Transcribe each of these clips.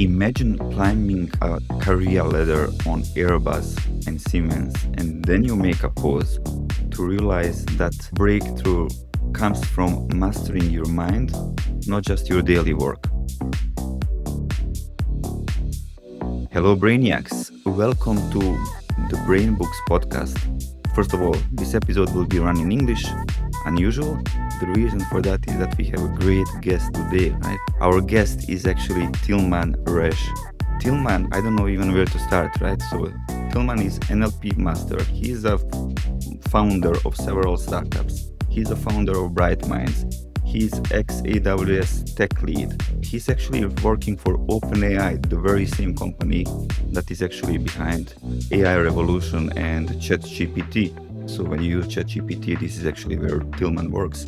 Imagine climbing a career ladder on Airbus and Siemens, and then you make a pause to realize that breakthrough comes from mastering your mind, not just your daily work. Hello, Brainiacs. Welcome to the BrainBooks podcast. First of all, this episode will be run in English. Unusual. The reason for that is that we have a great guest today, right? Our guest is actually Tilman Rush. Tilman, I don't know even where to start, right? So Tilman is NLP master. He's a founder of several startups. He's a founder of Bright Minds. He's ex-AWS tech lead. He's actually working for OpenAI, the very same company that is actually behind AI revolution and ChatGPT. So when you use ChatGPT, this is actually where Tilman works.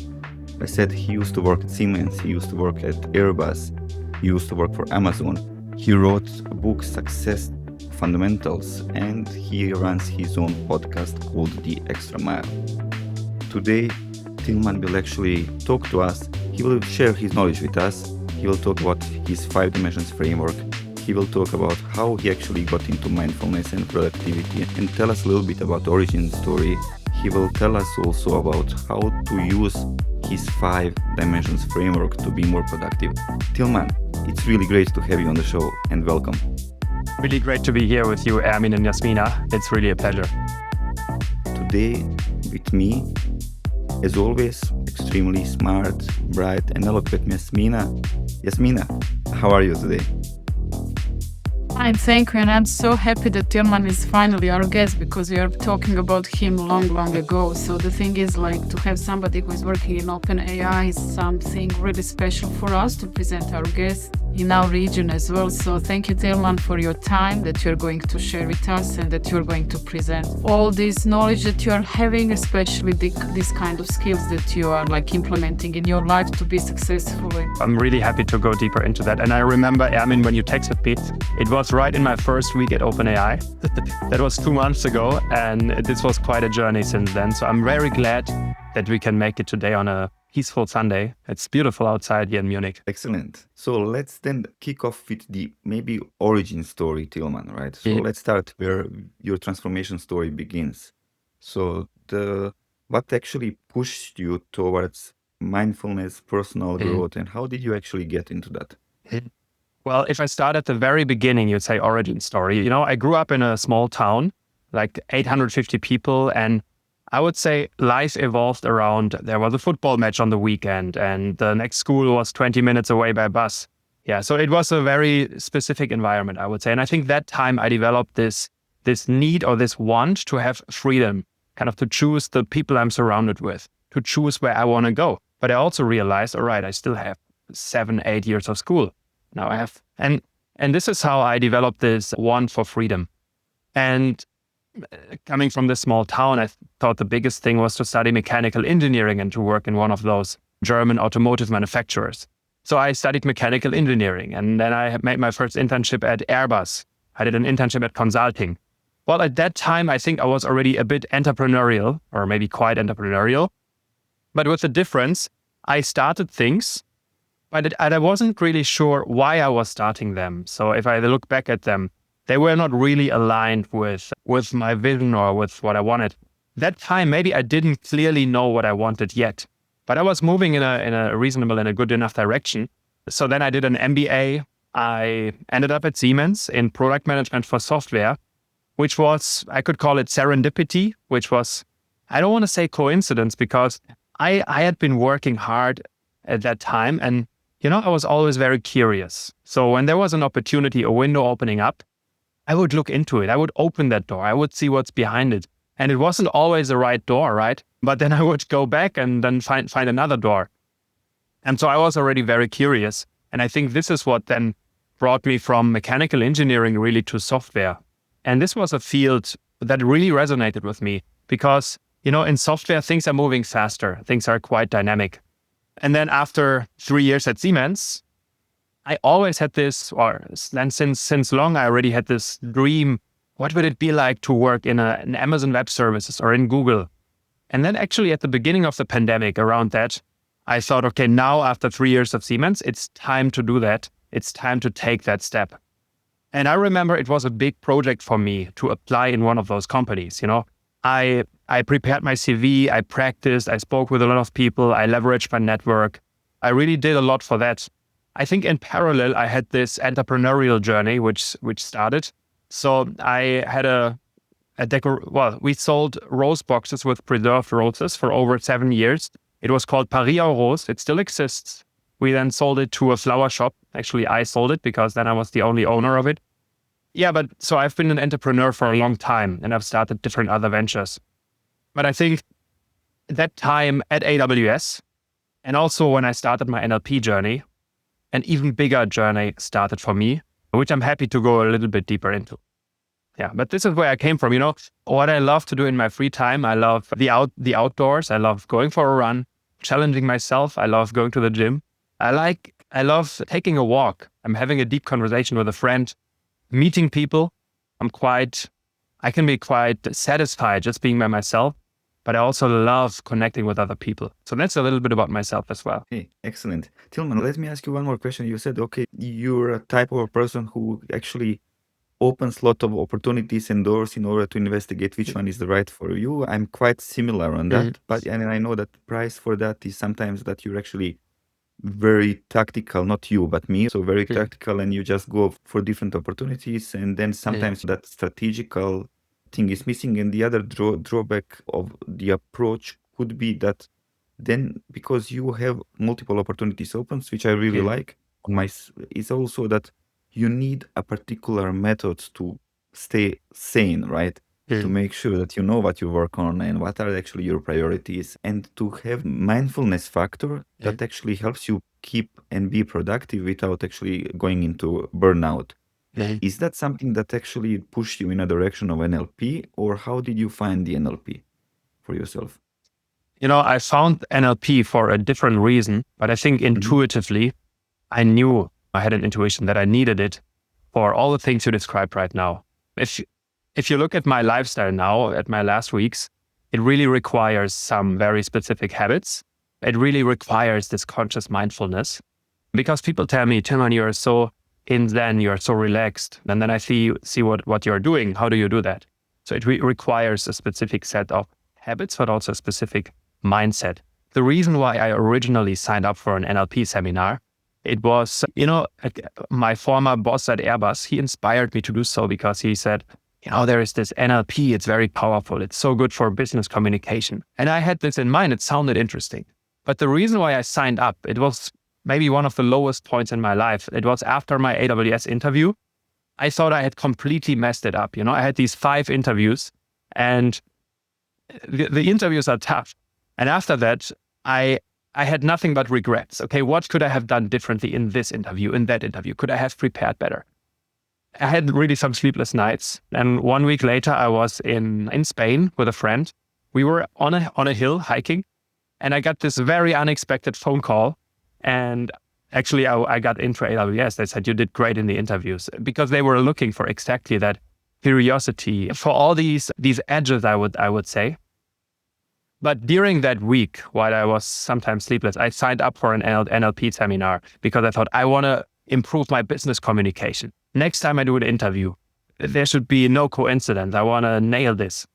I said he used to work at Siemens, he used to work at Airbus, he used to work for Amazon. He wrote a book, Success Fundamentals, and he runs his own podcast called The Extra Mile. Today, Tilman will actually talk to us. He will share his knowledge with us. He will talk about his 5 dimensions framework. He will talk about how he actually got into mindfulness and productivity and tell us a little bit about the origin story. He will tell us also about how to use his 5 dimensions framework to be more productive. Tilman, it's really great to have you on the show and welcome. Really great to be here with you, Ermin and Yasmina. It's really a pleasure. Today with me, as always, extremely smart, bright and eloquent Yasmina. Yasmina, how are you today? Fine, thank you. And I'm so happy that Tilman is finally our guest because we are talking about him long ago. So the thing is, like, to have somebody who is working in OpenAI is something really special for us to present our guest in our region as well. So thank you, Tilman, for your time that you're going to share with us and that you're going to present all this knowledge that you are having, especially this kind of skills that you are like implementing in your life to be successful. I'm really happy to go deeper into that. And I remember, Ermin, when you texted me, it was right in my first week at OpenAI. That was 2 months ago, and this was quite a journey since then. So I'm very glad that we can make it today on a peaceful Sunday. It's beautiful outside here in Munich. Excellent. So let's then kick off with the maybe origin story, Tilman, right? So let's start where your transformation story begins. So what actually pushed you towards mindfulness, personal growth, and how did you actually get into that? Well, if I start at the very beginning, you'd say origin story. You know, I grew up in a small town, like 850 people, and I would say life evolved around, there was a football match on the weekend and the next school was 20 minutes away by bus. Yeah, so it was a very specific environment, I would say. And I think that time I developed this need or this want to have freedom, kind of to choose the people I'm surrounded with, to choose where I want to go. But I also realized, all right, I still have 7-8 years of school. Now I have, and this is how I developed this want for freedom. And coming from this small town, I thought the biggest thing was to study mechanical engineering and to work in one of those German automotive manufacturers. So I studied mechanical engineering, and then I made my first internship at Airbus. I did an internship at consulting. Well, at that time, I think I was already a bit entrepreneurial, or maybe quite entrepreneurial. But with the difference, I started things, but I wasn't really sure why I was starting them. So if I look back at them, they were not really aligned with my vision or with what I wanted. That time, maybe I didn't clearly know what I wanted yet, but I was moving in a reasonable and a good enough direction. So then I did an MBA. I ended up at Siemens in product management for software, which was, I could call it serendipity, which was, I don't want to say coincidence because I had been working hard at that time. And, you know, I was always very curious. So when there was an opportunity, a window opening up, I would look into it. I would open that door. I would see what's behind it. And it wasn't always the right door, right? But then I would go back and then find another door. And so I was already very curious. And I think this is what then brought me from mechanical engineering really to software. And this was a field that really resonated with me because, you know, in software, things are moving faster. Things are quite dynamic. And then after 3 years at Siemens, I always had this, or then since long, I already had this dream. What would it be like to work in an Amazon Web Services or in Google? And then actually at the beginning of the pandemic, around that, I thought, okay, now after 3 years of Siemens, it's time to do that. It's time to take that step. And I remember it was a big project for me to apply in one of those companies. I prepared my CV, I practiced, I spoke with a lot of people, I leveraged my network. I really did a lot for that. I think in parallel, I had this entrepreneurial journey, which started. So I had we sold rose boxes with preserved roses for over 7 years. It was called Paris en Rose. It still exists. We then sold it to a flower shop. Actually, I sold it because then I was the only owner of it. Yeah, but so I've been an entrepreneur for a long time and I've started different other ventures. But I think that time at AWS and also when I started my NLP journey, an even bigger journey started for me, which I'm happy to go a little bit deeper into. Yeah, but this is where I came from. What I love to do in my free time. I love the outdoors. I love going for a run, challenging myself. I love going to the gym. I love taking a walk. I'm having a deep conversation with a friend, meeting people. I can be quite satisfied just being by myself, but I also love connecting with other people. So that's a little bit about myself as well. Okay, excellent. Tilman, let me ask you one more question. You said, okay, you're a type of a person who actually opens a lot of opportunities and doors in order to investigate which one is the right for you. I'm quite similar on that, and I know that the price for that is sometimes that you're actually very tactical, not you, but me. So very tactical, and you just go for different opportunities. And then sometimes that strategical thing is missing. And the other drawback of the approach could be that then because you have multiple opportunities open, which I really like, is also that you need a particular method to stay sane, right? To make sure that you know what you work on and what are actually your priorities, and to have mindfulness factor that actually helps you keep and be productive without actually going into burnout. Is that something that actually pushed you in a direction of NLP, or how did you find the NLP for yourself? I found NLP for a different reason, but I think intuitively, I knew I had an intuition that I needed it for all the things you described right now. If you look at my lifestyle now, at my last weeks, it really requires some very specific habits. It really requires this conscious mindfulness because people tell me, Tilman, you're so in Zen, you're so relaxed. And then I see what you're doing. How do you do that? So it requires a specific set of habits, but also a specific mindset. The reason why I originally signed up for an NLP seminar, it was, my former boss at Airbus, he inspired me to do so because he said, there is this NLP, it's very powerful. It's so good for business communication. And I had this in mind. It sounded interesting. But the reason why I signed up, it was maybe one of the lowest points in my life. It was after my AWS interview. I thought I had completely messed it up. I had these 5 interviews and the interviews are tough. And after that, I had nothing but regrets. Okay, what could I have done differently in this interview, in that interview? Could I have prepared better? I had really some sleepless nights. And 1 week later, I was in Spain with a friend. We were on a hill hiking, and I got this very unexpected phone call. And actually, I got into AWS. They said, you did great in the interviews, because they were looking for exactly that curiosity, for all these edges, I would say. But during that week, while I was sometimes sleepless, I signed up for an NLP seminar because I thought I want to improve my business communication. Next time I do an interview, there should be no coincidence. I want to nail this.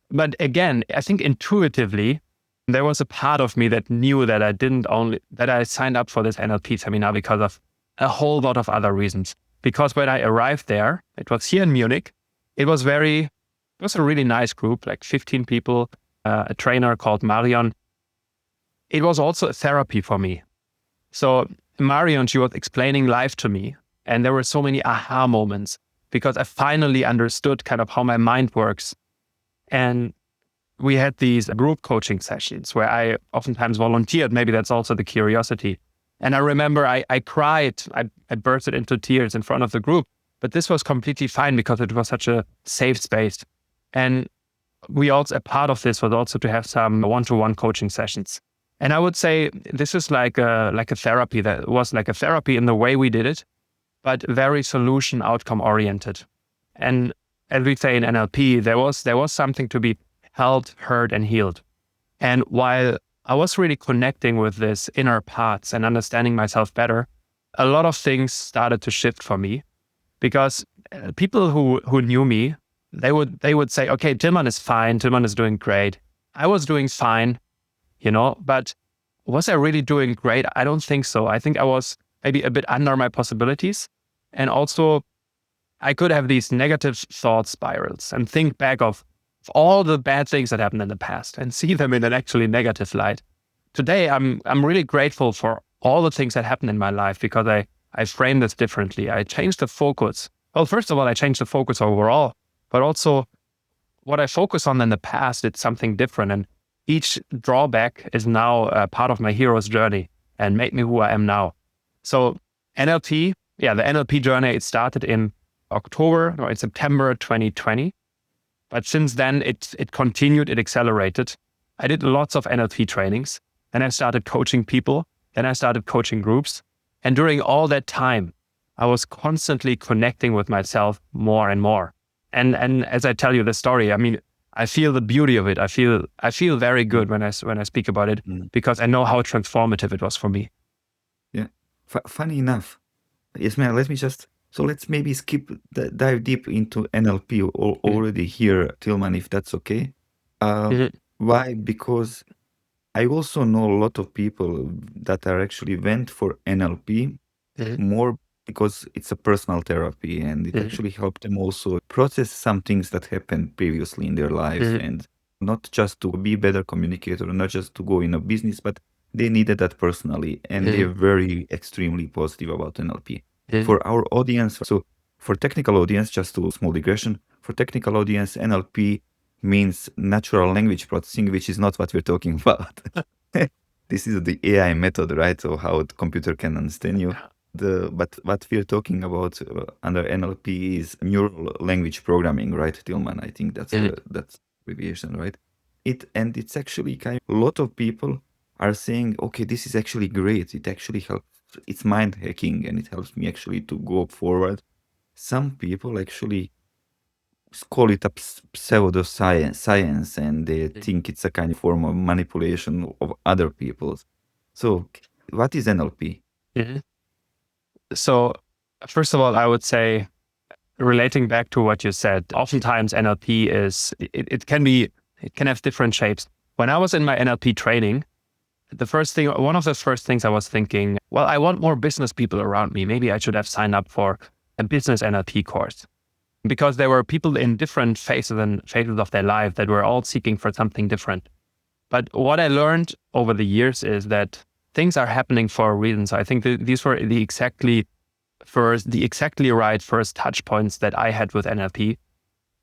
But again, I think intuitively, there was a part of me that knew that I signed up for this NLP seminar because of a whole lot of other reasons. Because when I arrived there, it was here in Munich. It was a really nice group, like 15 people, a trainer called Marion. It was also a therapy for me. So Marion, she was explaining life to me. And there were so many aha moments because I finally understood kind of how my mind works. And we had these group coaching sessions where I oftentimes volunteered. Maybe that's also the curiosity. And I remember I cried. I bursted into tears in front of the group. But this was completely fine because it was such a safe space. And a part of this was also to have some one-to-one coaching sessions. And I would say this is like a therapy. That was like a therapy in the way we did it, but very solution outcome oriented. And as we say in NLP, there was something to be held, heard, and healed. And while I was really connecting with this inner parts and understanding myself better, a lot of things started to shift for me. because people who knew me, they would say, okay, Tilman is fine. Tilman is doing great. I was doing fine, but was I really doing great? I don't think so. I think I was maybe a bit under my possibilities. And also I could have these negative thought spirals and think back of all the bad things that happened in the past and see them in an actually negative light. Today, I'm really grateful for all the things that happened in my life because I framed this differently. I changed the focus. Well, first of all, I changed the focus overall, but also what I focus on in the past, it's something different. And each drawback is now a part of my hero's journey and made me who I am now. So NLP, the NLP journey, it started in September 2020. But since then, it continued, it accelerated. I did lots of NLP trainings. Then I started coaching people. Then I started coaching groups. And during all that time, I was constantly connecting with myself more and more. And as I tell you the story, I mean, I feel the beauty of it. I feel very good when I speak about it because I know how transformative it was for me. Yeah. Funny enough, Ismail, let's maybe dive deep into NLP already here, Tilman, if that's okay. Why? Because I also know a lot of people that are actually went for NLP more because it's a personal therapy and it actually helped them also process some things that happened previously in their lives and not just to be better communicator, not just to go in a business, but they needed that personally and they're very extremely positive about NLP. For our audience, so for technical audience, just a small digression, for technical audience, NLP means natural language processing, which is not what we're talking about. This is the AI method, right? So how the computer can understand you. But what we're talking about under NLP is Neuro-Language Programming, right, Tilman? I think that's abbreviation, right? It's actually a lot of people are saying, okay, this is actually great. It actually helps. It's mind hacking and it helps me actually to go forward. Some people actually call it a pseudoscience and they think it's a kind of form of manipulation of other people. So what is NLP? So first of all, I would say, relating back to what you said, oftentimes NLP it can have different shapes. When I was in my NLP training, one of the first things I was thinking, well, I want more business people around me. Maybe I should have signed up for a business NLP course because there were people in different phases of their life that were all seeking for something different. But what I learned over the years is that things are happening for a reason. So I think these were the exactly right first touch points that I had with NLP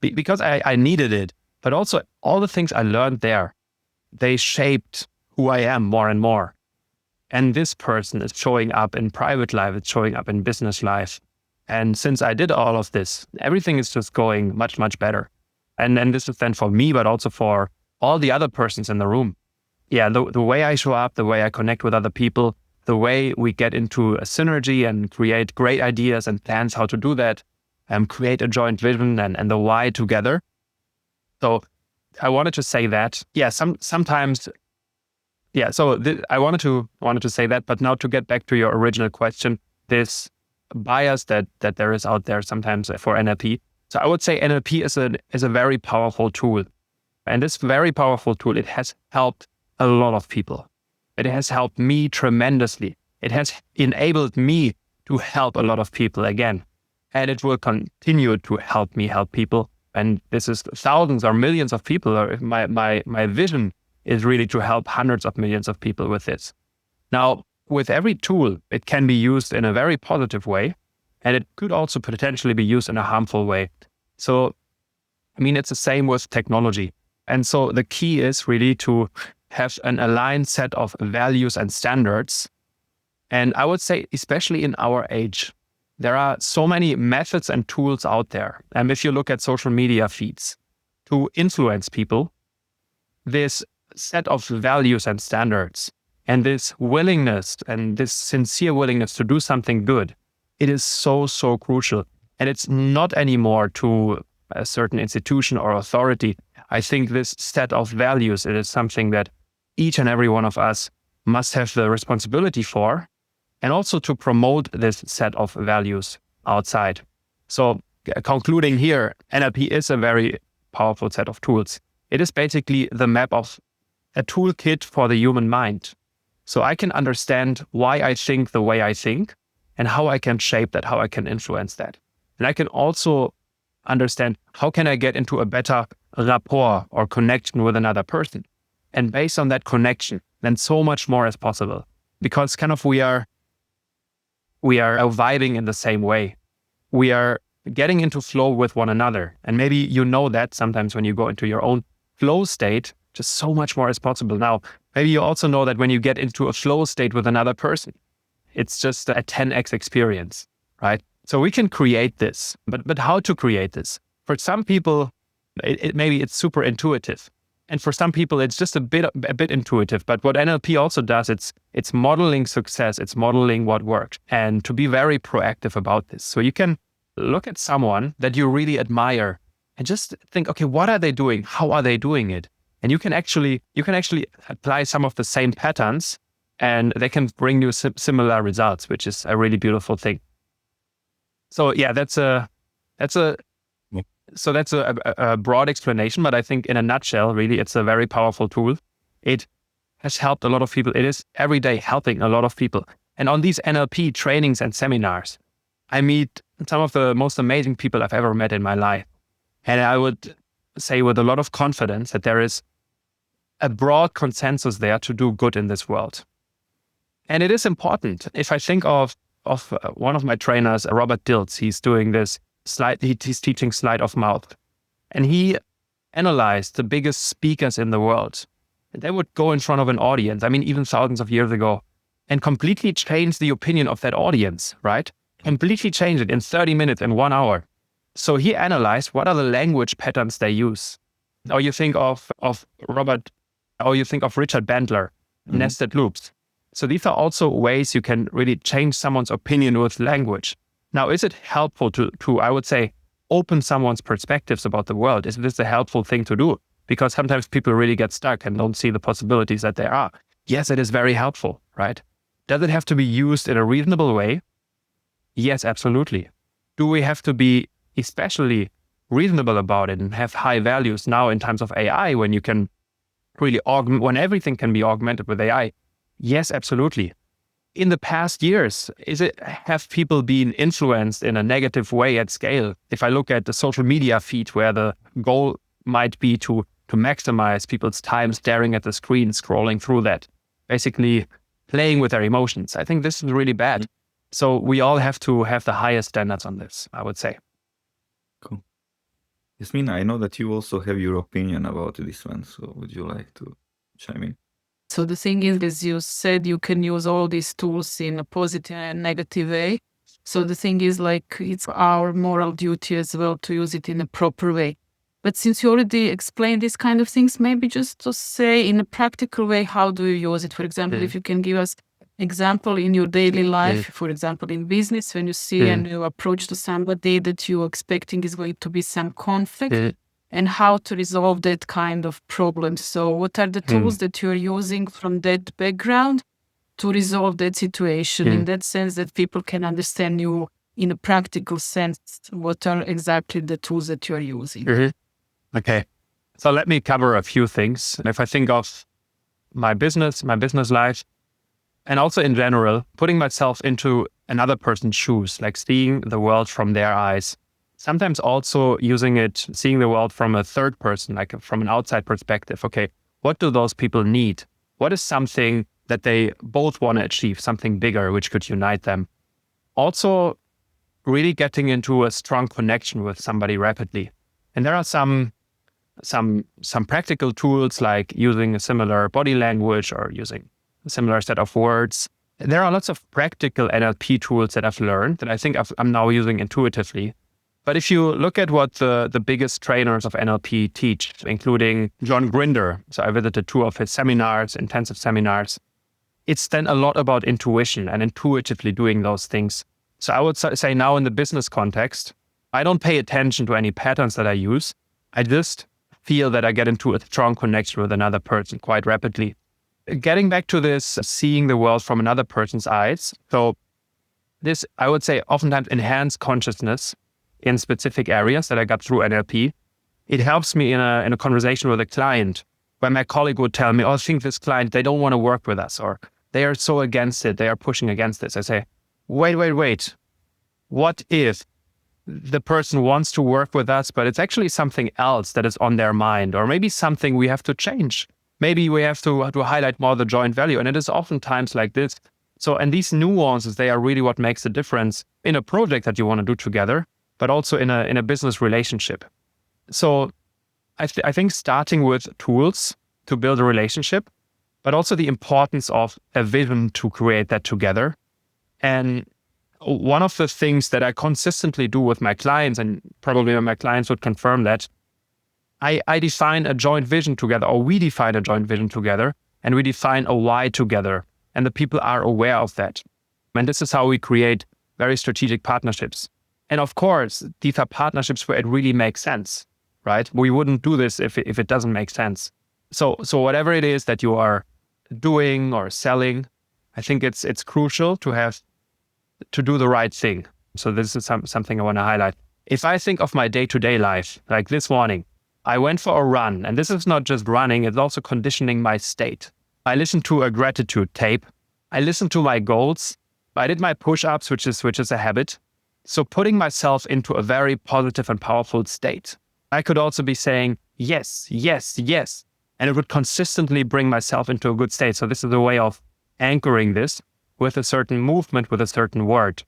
because I needed it. But also all the things I learned there, they shaped who I am more and more. And this person is showing up in private life, it's showing up in business life. And since I did all of this, everything is just going much, much better. And this is then for me, but also for all the other persons in the room. Yeah, the way I show up, the way I connect with other people, the way we get into a synergy and create great ideas and plans how to do that, create a joint vision and the why together. So I wanted to say that, sometimes. Yeah, so I wanted to say that, but now to get back to your original question, this bias that there is out there sometimes for NLP. So I would say NLP is a very powerful tool. And this very powerful tool, it has helped a lot of people. It has helped me tremendously. It has enabled me to help a lot of people again. And it will continue to help me help people. And this is thousands or millions of people. My vision is really to help hundreds of millions of people with this. Now, with every tool, it can be used in a very positive way, and it could also potentially be used in a harmful way. So, I mean, it's the same with technology. And so the key is really to have an aligned set of values and standards. And I would say, especially in our age, there are so many methods and tools out there. And if you look at social media feeds to influence people, this set of values and standards and this willingness and this sincere willingness to do something good, it is so, so crucial. And it's not anymore to a certain institution or authority. I think this set of values, it is something that each and every one of us must have the responsibility for, and also to promote this set of values outside. So concluding here, NLP is a very powerful set of tools. It is basically the map of a toolkit for the human mind. So I can understand why I think the way I think and how I can shape that, how I can influence that. And I can also understand how can I get into a better rapport or connection with another person. And based on that connection, then so much more is possible. Because kind of we are vibing in the same way. We are getting into flow with one another. And maybe you know that sometimes when you go into your own flow state, just so much more is possible. Now, maybe you also know that when you get into a flow state with another person, it's just a 10x experience, right? So we can create this, but how to create this? For some people, maybe it's super intuitive. And for some people, it's just a bit intuitive. But what NLP also does, it's modeling success. It's modeling what worked. And to be very proactive about this. So you can look at someone that you really admire and just think, okay, what are they doing? How are they doing it? And you can actually apply some of the same patterns and they can bring you similar results, which is a really beautiful thing. So yeah, that's a broad explanation, but I think in a nutshell, really, it's a very powerful tool. It has helped a lot of people. It is every day helping a lot of people. And on these NLP trainings and seminars, I meet some of the most amazing people I've ever met in my life. And I would say with a lot of confidence that there is a broad consensus there to do good in this world. And it is important. If I think of one of my trainers, Robert Dilts, he's doing this he's teaching sleight of mouth. And he analyzed the biggest speakers in the world. And they would go in front of an audience, I mean, even thousands of years ago, and completely change the opinion of that audience, right? Completely change it in 30 minutes, in 1 hour. So he analyzed what are the language patterns they use. Or you think of Richard Bandler, nested loops. So these are also ways you can really change someone's opinion with language. Now, is it helpful to, I would say, open someone's perspectives about the world? Is this a helpful thing to do? Because sometimes people really get stuck and don't see the possibilities that there are. Yes, it is very helpful, right? Does it have to be used in a reasonable way? Yes, absolutely. Do we have to be especially reasonable about it and have high values now in times of AI when you can really when everything can be augmented with AI? Yes, absolutely. In the past years, have people been influenced in a negative way at scale? If I look at the social media feed where the goal might be to maximize people's time staring at the screen, scrolling through that, basically playing with their emotions, I think this is really bad. So we all have to have the highest standards on this, I would say. Cool. Yasmin, I know that you also have your opinion about this one. So would you like to chime in? So the thing is, as you said, you can use all these tools in a positive and negative way. So the thing is, like, it's our moral duty as well to use it in a proper way. But since you already explained these kind of things, maybe just to say in a practical way, how do you use it? For example, if you can give us example in your daily life, for example, in business, when you see a new approach to somebody that you're expecting is going to be some conflict, and how to resolve that kind of problem. So what are the tools that you're using from that background to resolve that situation in that sense that people can understand you in a practical sense? What are exactly the tools that you're using? Okay. So let me cover a few things. If I think of my business life, and also in general, putting myself into another person's shoes, like seeing the world from their eyes. Sometimes also seeing the world from a third person, like from an outside perspective. Okay, what do those people need? What is something that they both want to achieve, something bigger, which could unite them? Also, really getting into a strong connection with somebody rapidly. And there are some practical tools like using a similar body language or using a similar set of words. There are lots of practical NLP tools that I've learned that I think I'm now using intuitively. But if you look at what the biggest trainers of NLP teach, including John Grinder, so I visited 2 of his seminars, intensive seminars, it's then a lot about intuition and intuitively doing those things. So I would say now in the business context, I don't pay attention to any patterns that I use. I just feel that I get into a strong connection with another person quite rapidly. Getting back to this, seeing the world from another person's eyes. So this, I would say, oftentimes enhanced consciousness in specific areas that I got through NLP. It helps me in a conversation with a client where my colleague would tell me, oh, I think this client, they don't want to work with us, or they are so against it, they are pushing against this. I say, wait. What if the person wants to work with us, but it's actually something else that is on their mind, or maybe something we have to change? Maybe we have to highlight more the joint value. And it is oftentimes like this. So, and these nuances, they are really what makes the difference in a project that you want to do together, but also in a business relationship. So I think starting with tools to build a relationship, but also the importance of a vision to create that together. And one of the things that I consistently do with my clients, and probably my clients would confirm that, I define a joint vision together, or we define a joint vision together, and we define a why together. And the people are aware of that. And this is how we create very strategic partnerships. And of course, these are partnerships where it really makes sense, right? We wouldn't do this if it doesn't make sense. So whatever it is that you are doing or selling, I think it's crucial to do the right thing. So this is something I want to highlight. If I think of my day-to-day life, like this morning, I went for a run, and this is not just running, it's also conditioning my state. I listened to a gratitude tape. I listened to my goals. I did my push-ups, which is a habit. So putting myself into a very positive and powerful state. I could also be saying, yes, yes, yes. And it would consistently bring myself into a good state. So this is a way of anchoring this with a certain movement, with a certain word.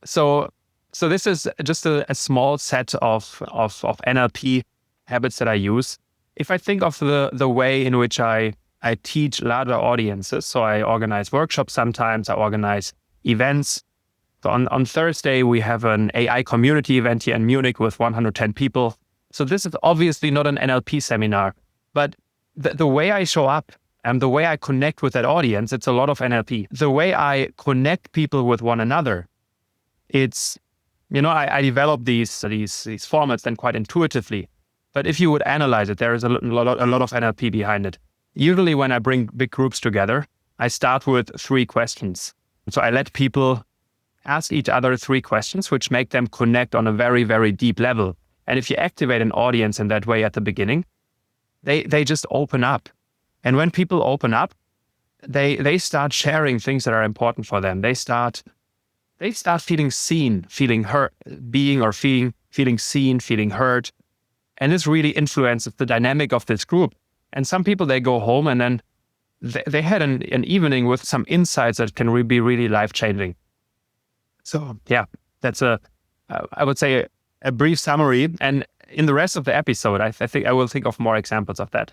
So this is just a small set of NLP habits that I use. If I think of the way in which I teach larger audiences, so I organize workshops sometimes, I organize events. So on Thursday, we have an AI community event here in Munich with 110 people. So this is obviously not an NLP seminar, but the way I show up and the way I connect with that audience, it's a lot of NLP. The way I connect people with one another, it's, I develop these formats then quite intuitively. But if you would analyze it, there is a lot of NLP behind it. Usually when I bring big groups together, I start with 3 questions. So I let people ask each other 3 questions, which make them connect on a very, very deep level. And if you activate an audience in that way at the beginning, they just open up. And when people open up, they start sharing things that are important for them. They start feeling seen, feeling hurt, feeling seen, feeling heard. And this really influences the dynamic of this group. And some people, they go home and then they had an evening with some insights that can be really life-changing. So yeah, that's I would say a brief summary. And in the rest of the episode, I think I will think of more examples of that.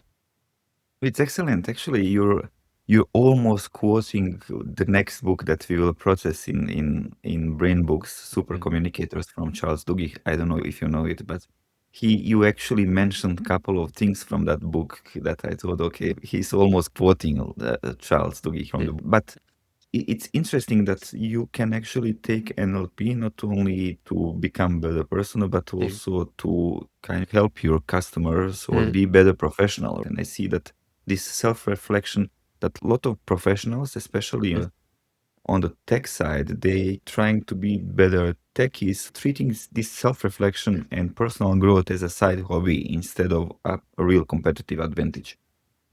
It's excellent. Actually, you're almost quoting the next book that we will process in BrainBooks, Super Communicators from Charles Duhigg. I don't know if you know it, but you actually mentioned a couple of things from that book that I thought, okay, he's almost quoting Charles Duhigg from the book. But it's interesting that you can actually take NLP not only to become a better person, but also to kind of help your customers or be better professional. And I see that this self-reflection, that a lot of professionals, especially on the tech side, they trying to be better techies, treating this self-reflection and personal growth as a side hobby instead of a real competitive advantage.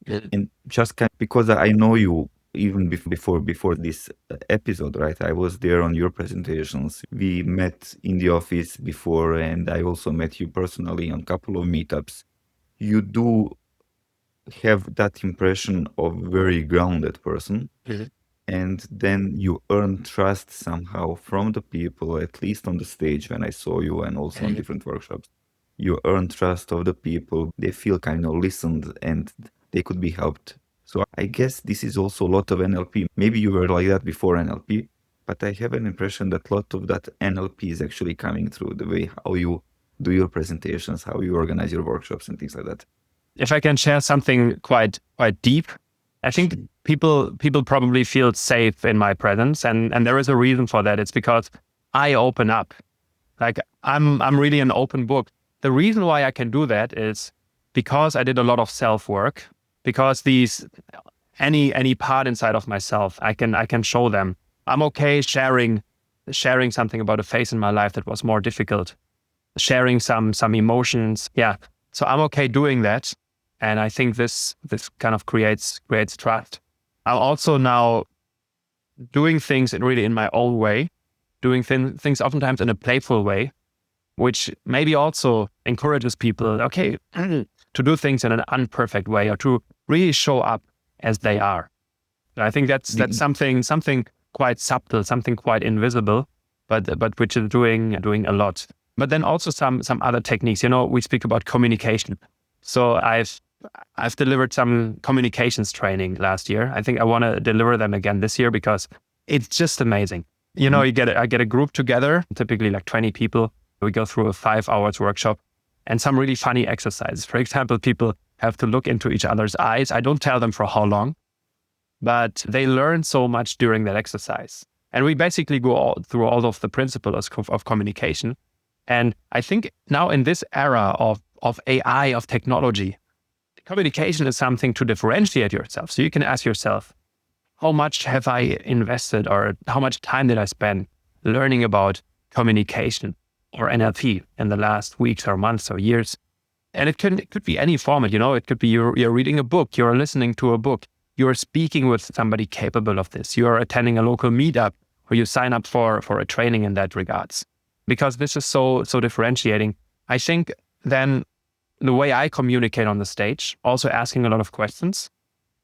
And just because I know you even before this episode, right? I was there on your presentations. We met in the office before, and I also met you personally on a couple of meetups. You do have that impression of very grounded person. And then you earn trust somehow from the people, at least on the stage when I saw you and also on different workshops. You earn trust of the people. They feel kind of listened and they could be helped. So I guess this is also a lot of NLP. Maybe you were like that before NLP, but I have an impression that a lot of that NLP is actually coming through the way how you do your presentations, how you organize your workshops and things like that. If I can share something quite deep, I think people probably feel safe in my presence, and there is a reason for that. It's because I open up. Like I'm really an open book. The reason why I can do that is because I did a lot of self-work. Because any part inside of myself, I can show them. I'm okay sharing sharing something about a phase in my life that was more difficult, sharing some emotions. Yeah. So I'm okay doing that. And I think this kind of creates trust. I'm also now doing things in my own way, doing things oftentimes in a playful way, which maybe also encourages people, okay, to do things in an unperfect way or to really show up as they are. And I think that's something quite subtle, something quite invisible, but which is doing a lot. But then also some other techniques. We speak about communication. So I've delivered some communications training last year. I think I want to deliver them again this year because it's just amazing. I get a group together, typically like 20 people. We go through a 5 hours workshop and some really funny exercises. For example, people have to look into each other's eyes. I don't tell them for how long, but they learn so much during that exercise. And we basically go through all of the principles of communication. And I think now in this era of AI, of technology, communication is something to differentiate yourself. So you can ask yourself, how much have I invested or how much time did I spend learning about communication or NLP in the last weeks or months or years? And it could be any format, it could be you're reading a book, you're listening to a book, you're speaking with somebody capable of this, you're attending a local meetup, or you sign up for a training in that regards. Because this is so differentiating. I think then the way I communicate on the stage, also asking a lot of questions,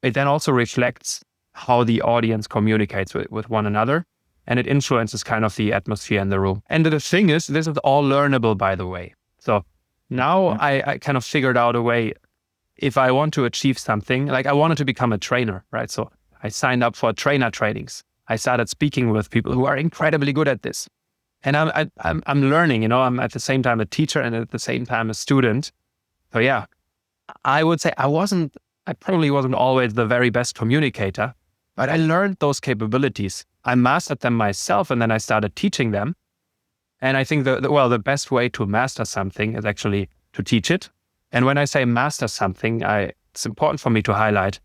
it then also reflects how the audience communicates with one another. And it influences kind of the atmosphere in the room. And the thing is, this is all learnable, by the way. So now I kind of figured out a way, if I want to achieve something, like I wanted to become a trainer, right? So I signed up for trainer trainings. I started speaking with people who are incredibly good at this. And I'm learning, I'm at the same time a teacher and at the same time a student. So yeah, I would say I probably wasn't always the very best communicator, but I learned those capabilities. I mastered them myself and then I started teaching them. And I think the best way to master something is actually to teach it. And when I say master something, it's important for me to highlight,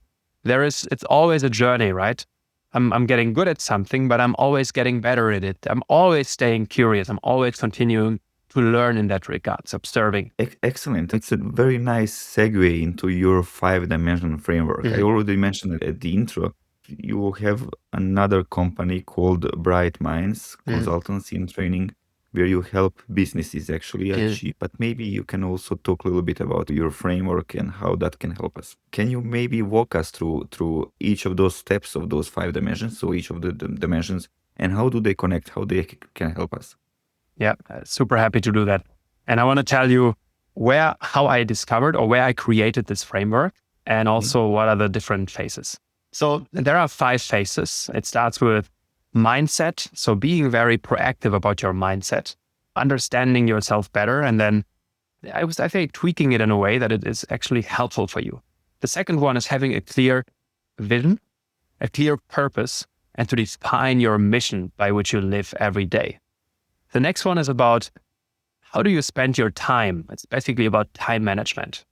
it's always a journey, right? I'm getting good at something, but I'm always getting better at it. I'm always staying curious. I'm always continuing to learn in that regards, observing. Excellent. It's a very nice segue into your 5-dimensional framework. I already mentioned it at the intro. You have another company called Bright Minds Consultancy and Training, where you help businesses actually achieve. But maybe you can also talk a little bit about your framework and how that can help us. Can you maybe walk us through each of those steps of those 5 dimensions, so each of the dimensions, and how do they connect, how they can help us? Yeah, super happy to do that. And I want to tell you how I discovered or where I created this framework and also what are the different phases. So there are 5 phases. It starts with mindset. So being very proactive about your mindset, understanding yourself better. And then I think tweaking it in a way that it is actually helpful for you. The second one is having a clear vision, a clear purpose, and to define your mission by which you live every day. The next one is about how do you spend your time? It's basically about time management.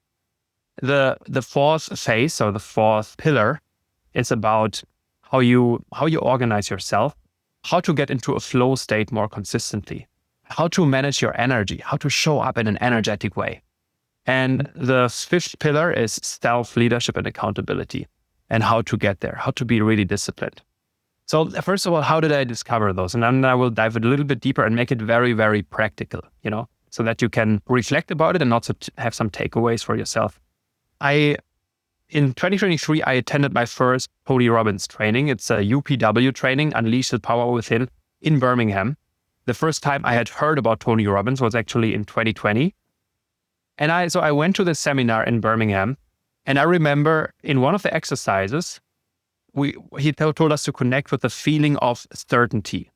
The fourth phase or the fourth pillar is about how you organize yourself, how to get into a flow state more consistently, how to manage your energy, how to show up in an energetic way. And the fifth pillar is self-leadership and accountability and how to get there, how to be really disciplined. So first of all, how did I discover those? And then I will dive a little bit deeper and make it very, very practical, so that you can reflect about it and also have some takeaways for yourself. In 2023, I attended my first Tony Robbins training. It's a UPW training, Unleash the Power Within, in Birmingham. The first time I had heard about Tony Robbins was actually in 2020. And I went to this seminar in Birmingham, and I remember in one of the exercises, he told us to connect with the feeling of certainty,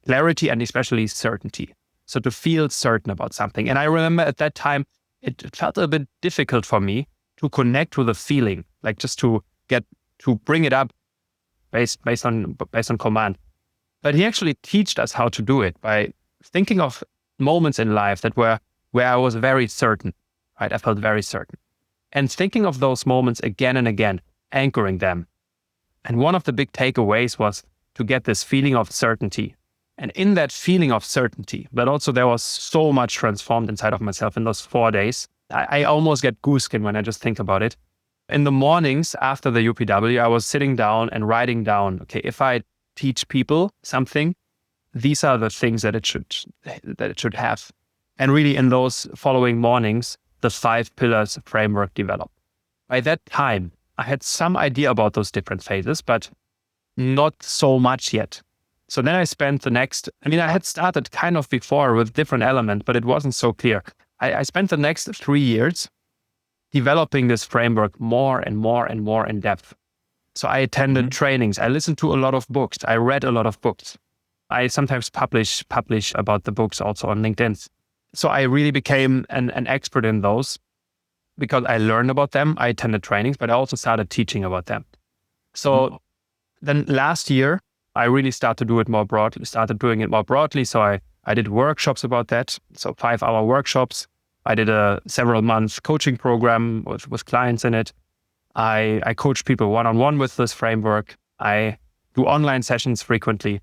clarity, and especially certainty. So to feel certain about something. And I remember at that time, it felt a bit difficult for me to connect with a feeling, like just to bring it up based on command. But he actually taught us how to do it by thinking of moments in life that where I was very certain, right? I felt very certain. And thinking of those moments again and again, anchoring them. And one of the big takeaways was to get this feeling of certainty And in that feeling of certainty, but also there was so much transformed inside of myself in those 4 days. I almost get goose skin when I just think about it. In the mornings after the UPW, I was sitting down and writing down, okay, if I teach people something, these are the things that it should have. And really in those following mornings, the 5 pillars framework developed. By that time, I had some idea about those different phases, but not so much yet. So then I spent I had started kind of before with different elements, but it wasn't so clear. I spent the next 3 years developing this framework more and more and more in depth. So I attended trainings. I listened to a lot of books. I read a lot of books. I sometimes publish about the books also on LinkedIn. So I really became an expert in those because I learned about them. I attended trainings, but I also started teaching about them. So then last year, I really started doing it more broadly. So I did workshops about that. So 5-hour workshops. I did a several months coaching program with clients in it. I coach people one-on-one with this framework. I do online sessions frequently.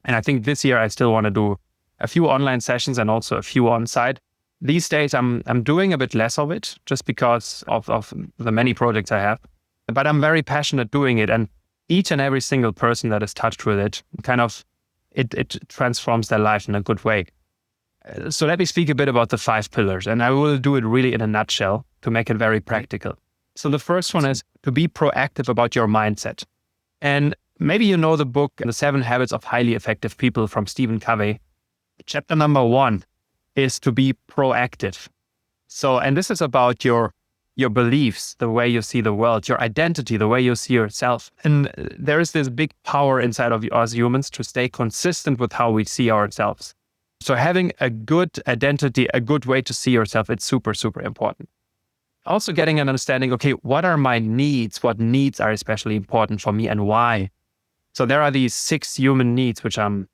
And I think this year I still want to do a few online sessions and also a few on-site. These days I'm doing a bit less of it just because of the many projects I have. But I'm very passionate doing it. And each and every single person that is touched with it, it transforms their life in a good way. So let me speak a bit about the 5 pillars, and I will do it really in a nutshell to make it very practical. So the first one is to be proactive about your mindset. And maybe you know the book, The 7 Habits of Highly Effective People from Stephen Covey. Chapter number 1 is to be proactive. So, and this is about your beliefs, the way you see the world, your identity, the way you see yourself. And there is this big power inside of us humans to stay consistent with how we see ourselves. So having a good identity, a good way to see yourself, it's super, super important. Also getting an understanding, okay, what are my needs? What needs are especially important for me and why? So there are these 6 human needs, which I'm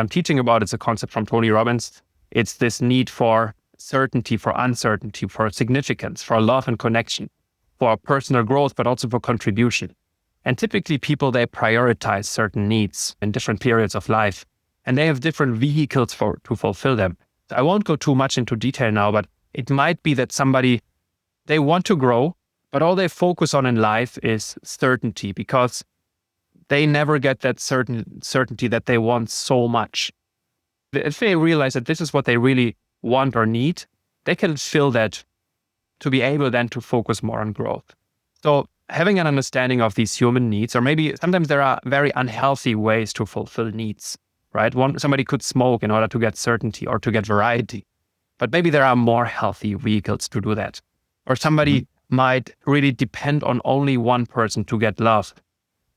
teaching about. It's a concept from Tony Robbins. It's this need for certainty, for uncertainty, for significance, for love and connection, for personal growth, but also for contribution. And typically people, they prioritize certain needs in different periods of life, and they have different vehicles to fulfill them. So I won't go too much into detail now, but it might be that somebody, they want to grow, but all they focus on in life is certainty because they never get that certainty that they want so much. If they realize that this is what they really want or need, they can fill that to be able then to focus more on growth. So having an understanding of these human needs, or maybe sometimes there are very unhealthy ways to fulfill needs, right? Somebody could smoke in order to get certainty or to get variety, but maybe there are more healthy vehicles to do that. Or somebody might really depend on only one person to get love.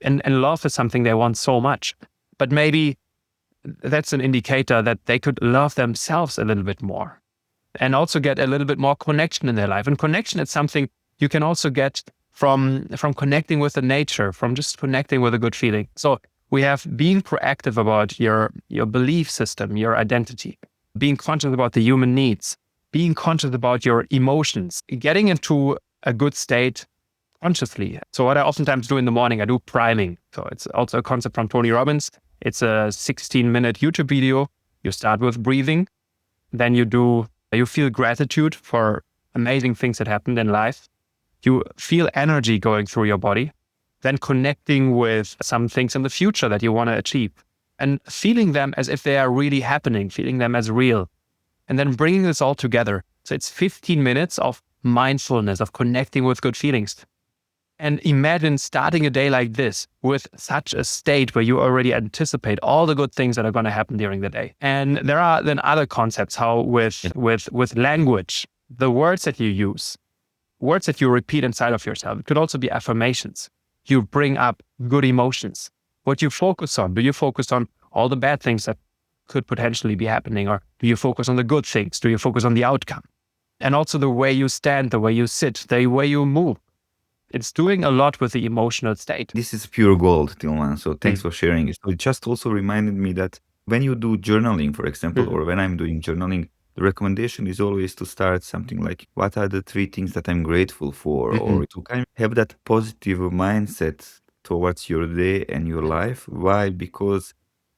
And love is something they want so much, but maybe that's an indicator that they could love themselves a little bit more and also get a little bit more connection in their life. And connection is something you can also get from connecting with the nature, from just connecting with a good feeling. So we have being proactive about your belief system, your identity, being conscious about the human needs, being conscious about your emotions, getting into a good state consciously. So what I oftentimes do in the morning, I do priming. So it's also a concept from Tony Robbins. It's a 16-minute YouTube video. You start with breathing. Then you feel gratitude for amazing things that happened in life. You feel energy going through your body. Then connecting with some things in the future that you want to achieve and feeling them as if they are really happening, feeling them as real. And then bringing this all together. So it's 15 minutes of mindfulness, of connecting with good feelings. And imagine starting a day like this with such a state where you already anticipate all the good things that are going to happen during the day. And there are then other concepts, how with language, the words that you use, words that you repeat inside of yourself. It could also be affirmations. You bring up good emotions. What you focus on, do you focus on all the bad things that could potentially be happening? Or do you focus on the good things? Do you focus on the outcome? And also the way you stand, the way you sit, the way you move. It's doing a lot with the emotional state. This is pure gold, Tilman. So thanks for sharing it. So it just also reminded me that when you do journaling, for example, or when I'm doing journaling, the recommendation is always to start something like, what are the 3 things that I'm grateful for? Or to kind of have that positive mindset towards your day and your life. Why? Because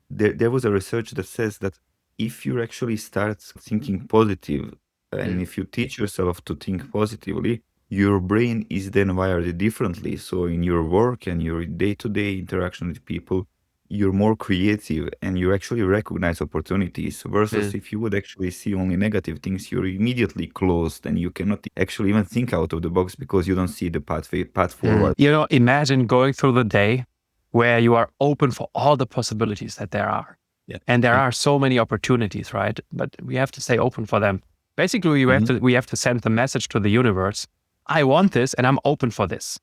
there was a research that says that if you actually start thinking positive, and if you teach yourself to think positively, your brain is then wired differently. So in your work and your day-to-day interaction with people, you're more creative and you actually recognize opportunities, versus if you would actually see only negative things, you're immediately closed and you cannot actually even think out of the box because you don't see the path forward. Imagine going through the day where you are open for all the possibilities that there are. Yeah. And there are so many opportunities, right? But we have to stay open for them. Basically, we have to send the message to the universe: I want this and I'm open for this.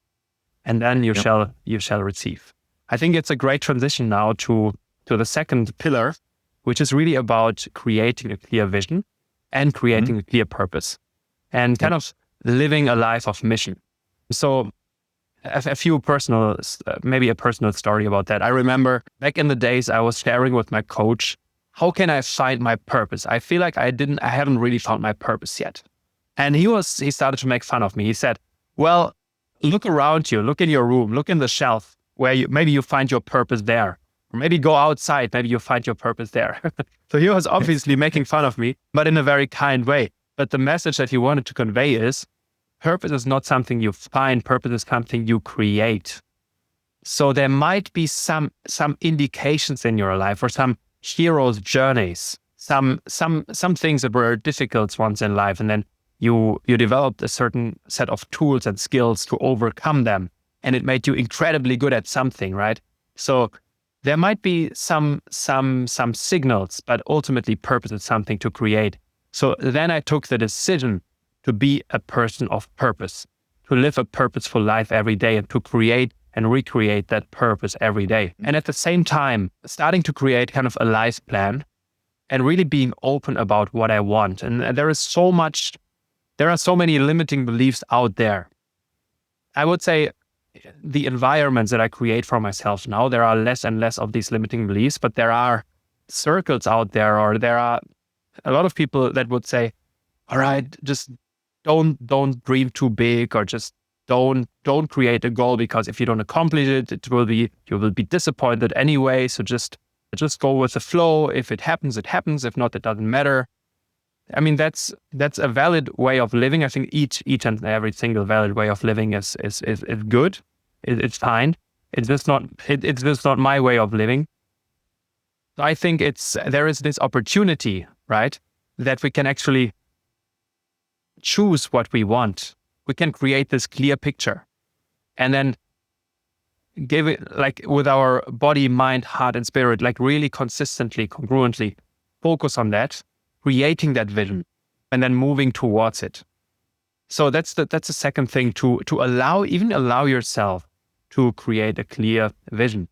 And then you shall receive. I think it's a great transition now to the second pillar, which is really about creating a clear vision and creating a clear purpose and kind of living a life of mission. So a few maybe a personal story about that. I remember back in the days I was sharing with my coach, how can I find my purpose? I feel like I haven't really found my purpose yet. And he started to make fun of me. He said, well, look around you, look in your room, look in the shelf where maybe you find your purpose there. Or maybe go outside, maybe you find your purpose there. So he was obviously making fun of me, but in a very kind way. But the message that he wanted to convey is, purpose is not something you find, purpose is something you create. So there might be some indications in your life or some hero's journeys, some things that were difficult once in life, and then you developed a certain set of tools and skills to overcome them, and it made you incredibly good at something, right? So there might be some signals, but ultimately purpose is something to create. So then I took the decision to be a person of purpose, to live a purposeful life every day and to create and recreate that purpose every day. And at the same time, starting to create kind of a life plan and really being open about what I want. And there are so many limiting beliefs out there. I would say the environments that I create for myself now, there are less and less of these limiting beliefs, but there are circles out there, or there are a lot of people that would say, all right, just don't dream too big, or just don't create a goal, because if you don't accomplish it, you will be disappointed anyway. So just go with the flow. If it happens, it happens. If not, it doesn't matter. I mean, that's a valid way of living. I think each and every single valid way of living is good. It's fine. It's just not my way of living. So I think there is this opportunity, right, that we can actually choose what we want. We can create this clear picture and then give it, like, with our body, mind, heart, and spirit, like really consistently, congruently focus on that, creating that vision, and then moving towards it. So that's the second thing, to allow yourself to create a clear vision.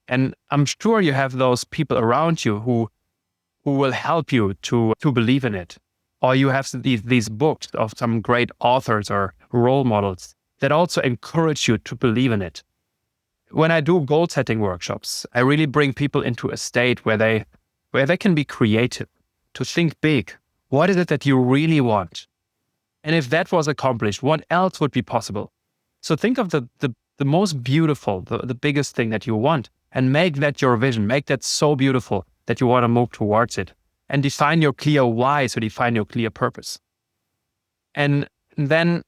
And I'm sure you have those people around you who will help you to believe in it. Or you have these books of some great authors or role models that also encourage you to believe in it. When I do goal setting workshops, I really bring people into a state where they can be creative, to think big. What is it that you really want? And if that was accomplished, what else would be possible? So think of the most beautiful, the biggest thing that you want, and make that your vision. Make that so beautiful that you want to move towards it. And define your clear why, so define your clear purpose. And then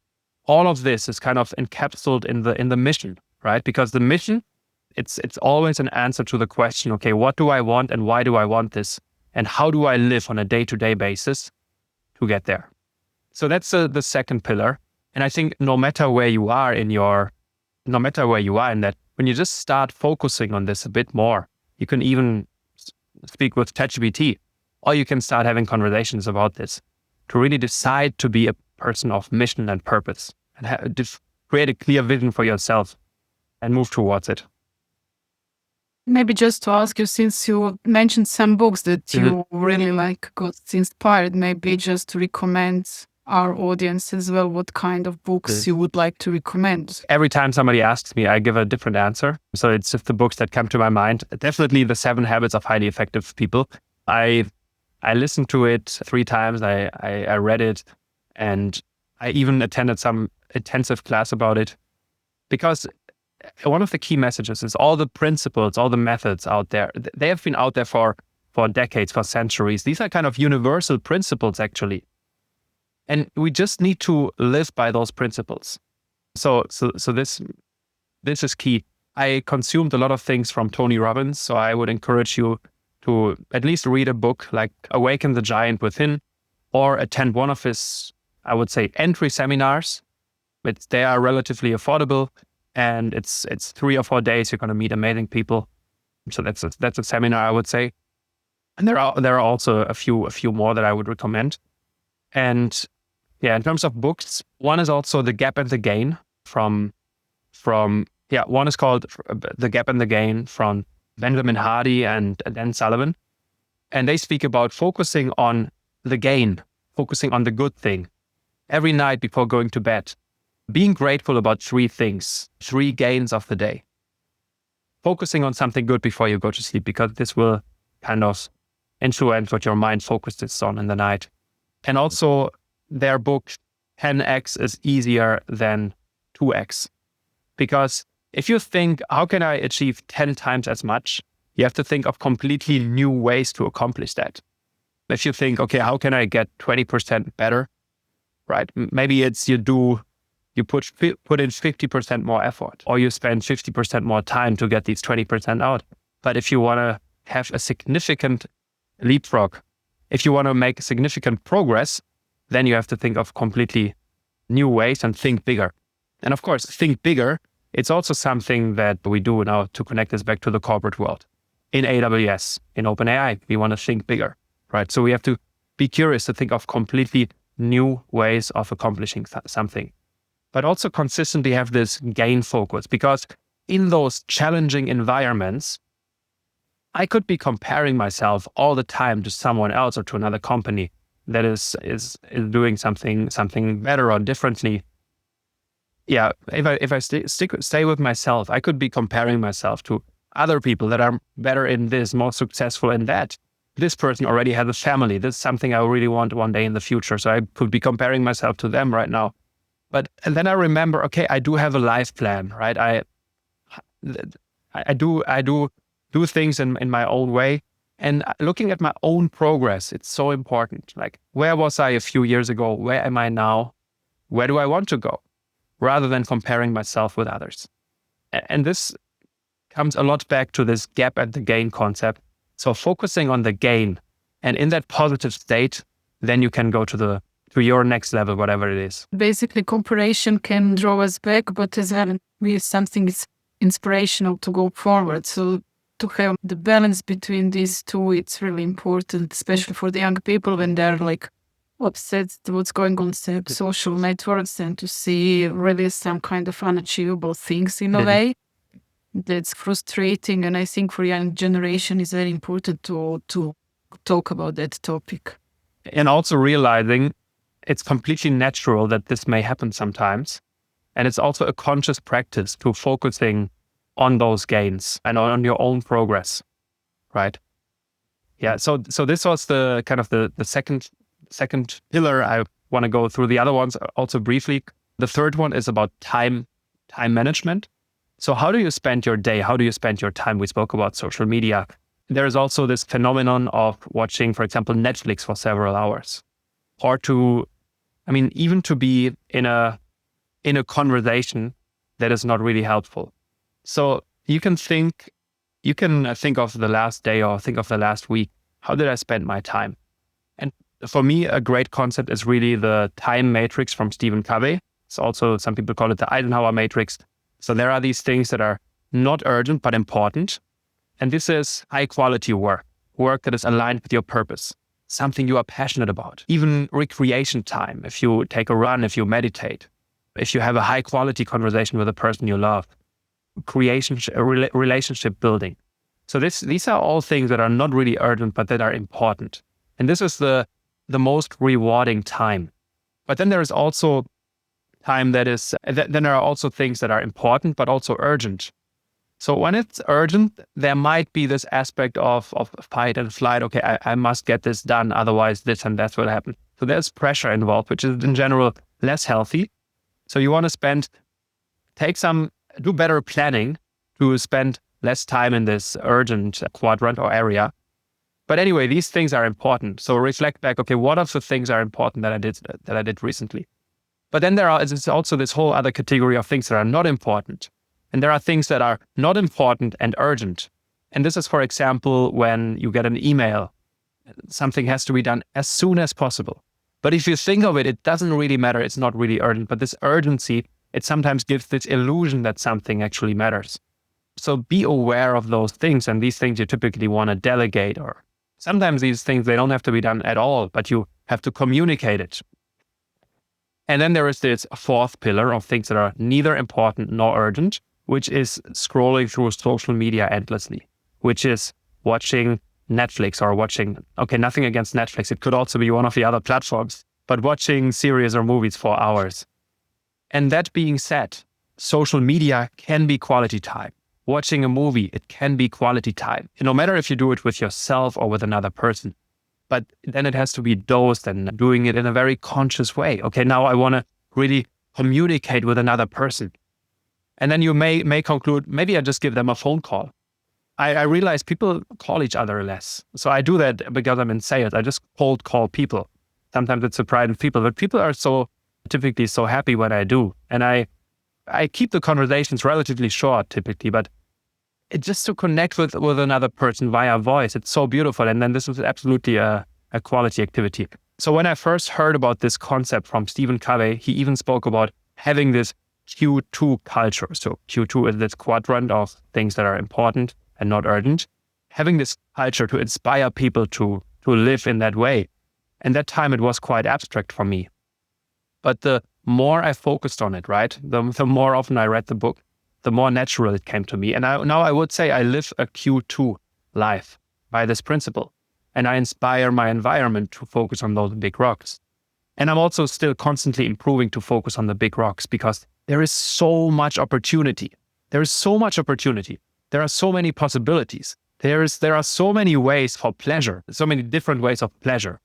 all of this is kind of encapsulated in the mission, right? Because the mission, it's always an answer to the question, okay, what do I want and why do I want this? And how do I live on a day-to-day basis to get there? So that's the second pillar. And I think no matter where you are in that, when you just start focusing on this a bit more, you can even speak with ChatGPT, or you can start having conversations about this to really decide to be a person of mission and purpose and create a clear vision for yourself and move towards it. Maybe just to ask you, since you mentioned some books that you really got inspired, maybe just to recommend our audience as well, what kind of books you would like to recommend? Every time somebody asks me, I give a different answer. So it's just the books that come to my mind. Definitely The 7 Habits of Highly Effective People. I listened to it 3 times. I read it, and I even attended some intensive class about it, because one of the key messages is all the principles, all the methods out there, they have been out there for decades, for centuries. These are kind of universal principles, actually. And we just need to live by those principles. So this is key. I consumed a lot of things from Tony Robbins, so I would encourage you to at least read a book like Awaken the Giant Within, or attend one of his, I would say, entry seminars. They are relatively affordable, and it's 3 or 4 days. You're going to meet amazing people. So that's a seminar, I would say. And there are also a few more that I would recommend. And yeah, in terms of books, one is also The Gap and the Gain one is called The Gap and the Gain from Benjamin Hardy and Dan Sullivan. And they speak about focusing on the gain, focusing on the good thing every night before going to bed. Being grateful about 3 things, 3 gains of the day. Focusing on something good before you go to sleep, because this will kind of influence what your mind focuses on in the night. And also their book, 10x is easier than 2x. Because if you think, how can I achieve 10 times as much? You have to think of completely new ways to accomplish that. If you think, okay, how can I get 20% better? Right? Maybe it's you put in 50% more effort, or you spend 50% more time to get these 20% out. But if you want to have a significant leapfrog, if you want to make significant progress, then you have to think of completely new ways and think bigger. And of course, think bigger, it's also something that we do now to connect this back to the corporate world. In AWS, in OpenAI, we want to think bigger, right? So we have to be curious to think of completely new ways of accomplishing something. But also consistently have this gain focus, because in those challenging environments, I could be comparing myself all the time to someone else or to another company that is doing something better or differently. Yeah, if I stay with myself, I could be comparing myself to other people that are better in this, more successful in that. This person already has a family. This is something I really want one day in the future. So I could be comparing myself to them right now. And then I remember, okay, I do have a life plan, right? I do things in my own way. And looking at my own progress, it's so important. Like, where was I a few years ago? Where am I now? Where do I want to go? Rather than comparing myself with others. And this comes a lot back to this gap and the gain concept. So focusing on the gain, and in that positive state, then you can go to your next level, whatever it is. Basically, comparison can draw us back, but as well, we have something is inspirational to go forward. So to have the balance between these two, it's really important, especially for the young people when they're like upset what's going on social networks, and to see really some kind of unachievable things in a way. That's frustrating. And I think for young generation, it's very important to talk about that topic. And also realizing it's completely natural that this may happen sometimes. And it's also a conscious practice to focusing on those gains and on your own progress, right? Yeah, so this was the kind of the second pillar. I want to go through the other ones also briefly. The third one is about time management. So how do you spend your day? How do you spend your time? We spoke about social media. There is also this phenomenon of watching, for example, Netflix for several hours, or even to be in a conversation that is not really helpful. So you can think of the last day or think of the last week. How did I spend my time? And for me, a great concept is really the time matrix from Stephen Covey. It's also, some people call it the Eisenhower matrix. So there are these things that are not urgent, but important. And this is high quality work that is aligned with your purpose, something you are passionate about. Even recreation time, if you take a run, if you meditate, if you have a high quality conversation with a person you love, relationship building. So these are all things that are not really urgent, but that are important. And this is the most rewarding time. But then there is also time then there are also things that are important, but also urgent. So when it's urgent, there might be this aspect of fight and flight. Okay, I must get this done, otherwise this and that will happen. So there's pressure involved, which is in general less healthy. So you want to take some do better planning to spend less time in this urgent quadrant or area. But anyway, these things are important. So reflect back, okay, what are the things are important that I did recently? But then there's also this whole other category of things that are not important. And there are things that are not important and urgent. And this is, for example, when you get an email, something has to be done as soon as possible. But if you think of it, it doesn't really matter. It's not really urgent. But this urgency, it sometimes gives this illusion that something actually matters. So be aware of those things. And these things you typically want to delegate, or sometimes these things, they don't have to be done at all, but you have to communicate it. And then there is this fourth pillar of things that are neither important nor urgent, which is scrolling through social media endlessly, which is watching Netflix or watching, okay, nothing against Netflix. It could also be one of the other platforms, but watching series or movies for hours. And that being said, social media can be quality time. Watching a movie, it can be quality time. No matter if you do it with yourself or with another person. But then it has to be dosed and doing it in a very conscious way. Okay, now I want to really communicate with another person. And then you may conclude, maybe I just give them a phone call. I realize people call each other less. So I do that because I'm in sales. I just cold call people. Sometimes it's surprising people, but people are typically so happy when I do. And I keep the conversations relatively short typically, but it just to connect with another person via voice, it's so beautiful. And then this was absolutely a quality activity. So when I first heard about this concept from Stephen Covey, he even spoke about having this Q2 culture. So Q2 is this quadrant of things that are important and not urgent. Having this culture to inspire people to live in that way. And that time it was quite abstract for me. But the more I focused on it, right, the more often I read the book, the more natural it came to me. And now I would say I live a Q2 life by this principle. And I inspire my environment to focus on those big rocks. And I'm also still constantly improving to focus on the big rocks because there is so much opportunity. There is so much opportunity. There are so many possibilities. There are so many ways for pleasure, so many different ways of pleasure.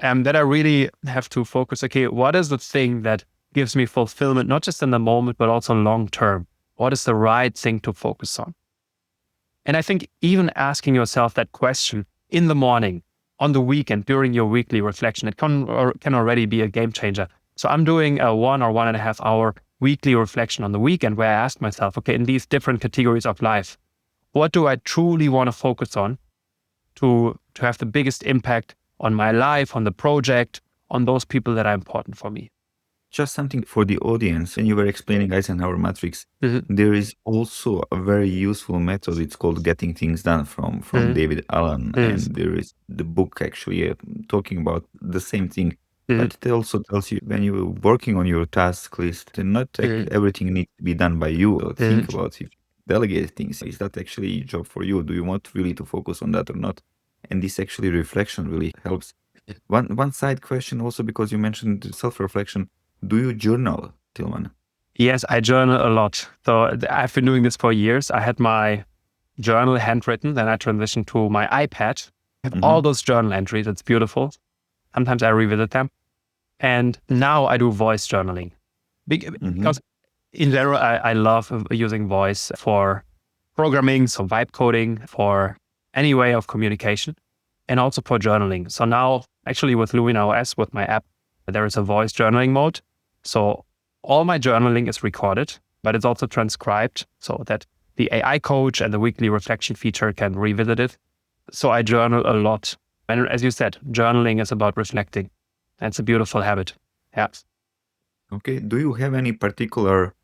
That I really have to focus, okay, what is the thing that gives me fulfillment, not just in the moment, but also long term? What is the right thing to focus on? And I think even asking yourself that question in the morning, on the weekend, during your weekly reflection, it can already be a game changer. So I'm doing a 1 or 1.5 hour weekly reflection on the weekend where I ask myself, okay, in these different categories of life, what do I truly want to focus on to have the biggest impact on my life, on the project, on those people that are important for me? Just something for the audience. When you were explaining Eisenhower matrix, there is also a very useful method. It's called Getting Things Done from David Allen. And there is the book actually talking about the same thing. But it also tells you when you're working on your task list, and not everything needs to be done by you. Think about if you delegate things. Is that actually a job for you? Do you want really to focus on that or not? And this actually reflection really helps. One side question also, because you mentioned self-reflection. Do you journal, Tilman? Yes, I journal a lot. So I've been doing this for years. I had my journal handwritten, then I transitioned to my iPad. I have all those journal entries. It's beautiful. Sometimes I revisit them. And now I do voice journaling. Because in general, I love using voice for programming, so vibe coding, for any way of communication, and also for journaling. So now, actually with Lumina OS, with my app, there is a voice journaling mode. So all my journaling is recorded, but it's also transcribed so that the AI coach and the weekly reflection feature can revisit it. So I journal a lot. And as you said, journaling is about reflecting. It's a beautiful habit. Yeah. Okay. Do you have any particular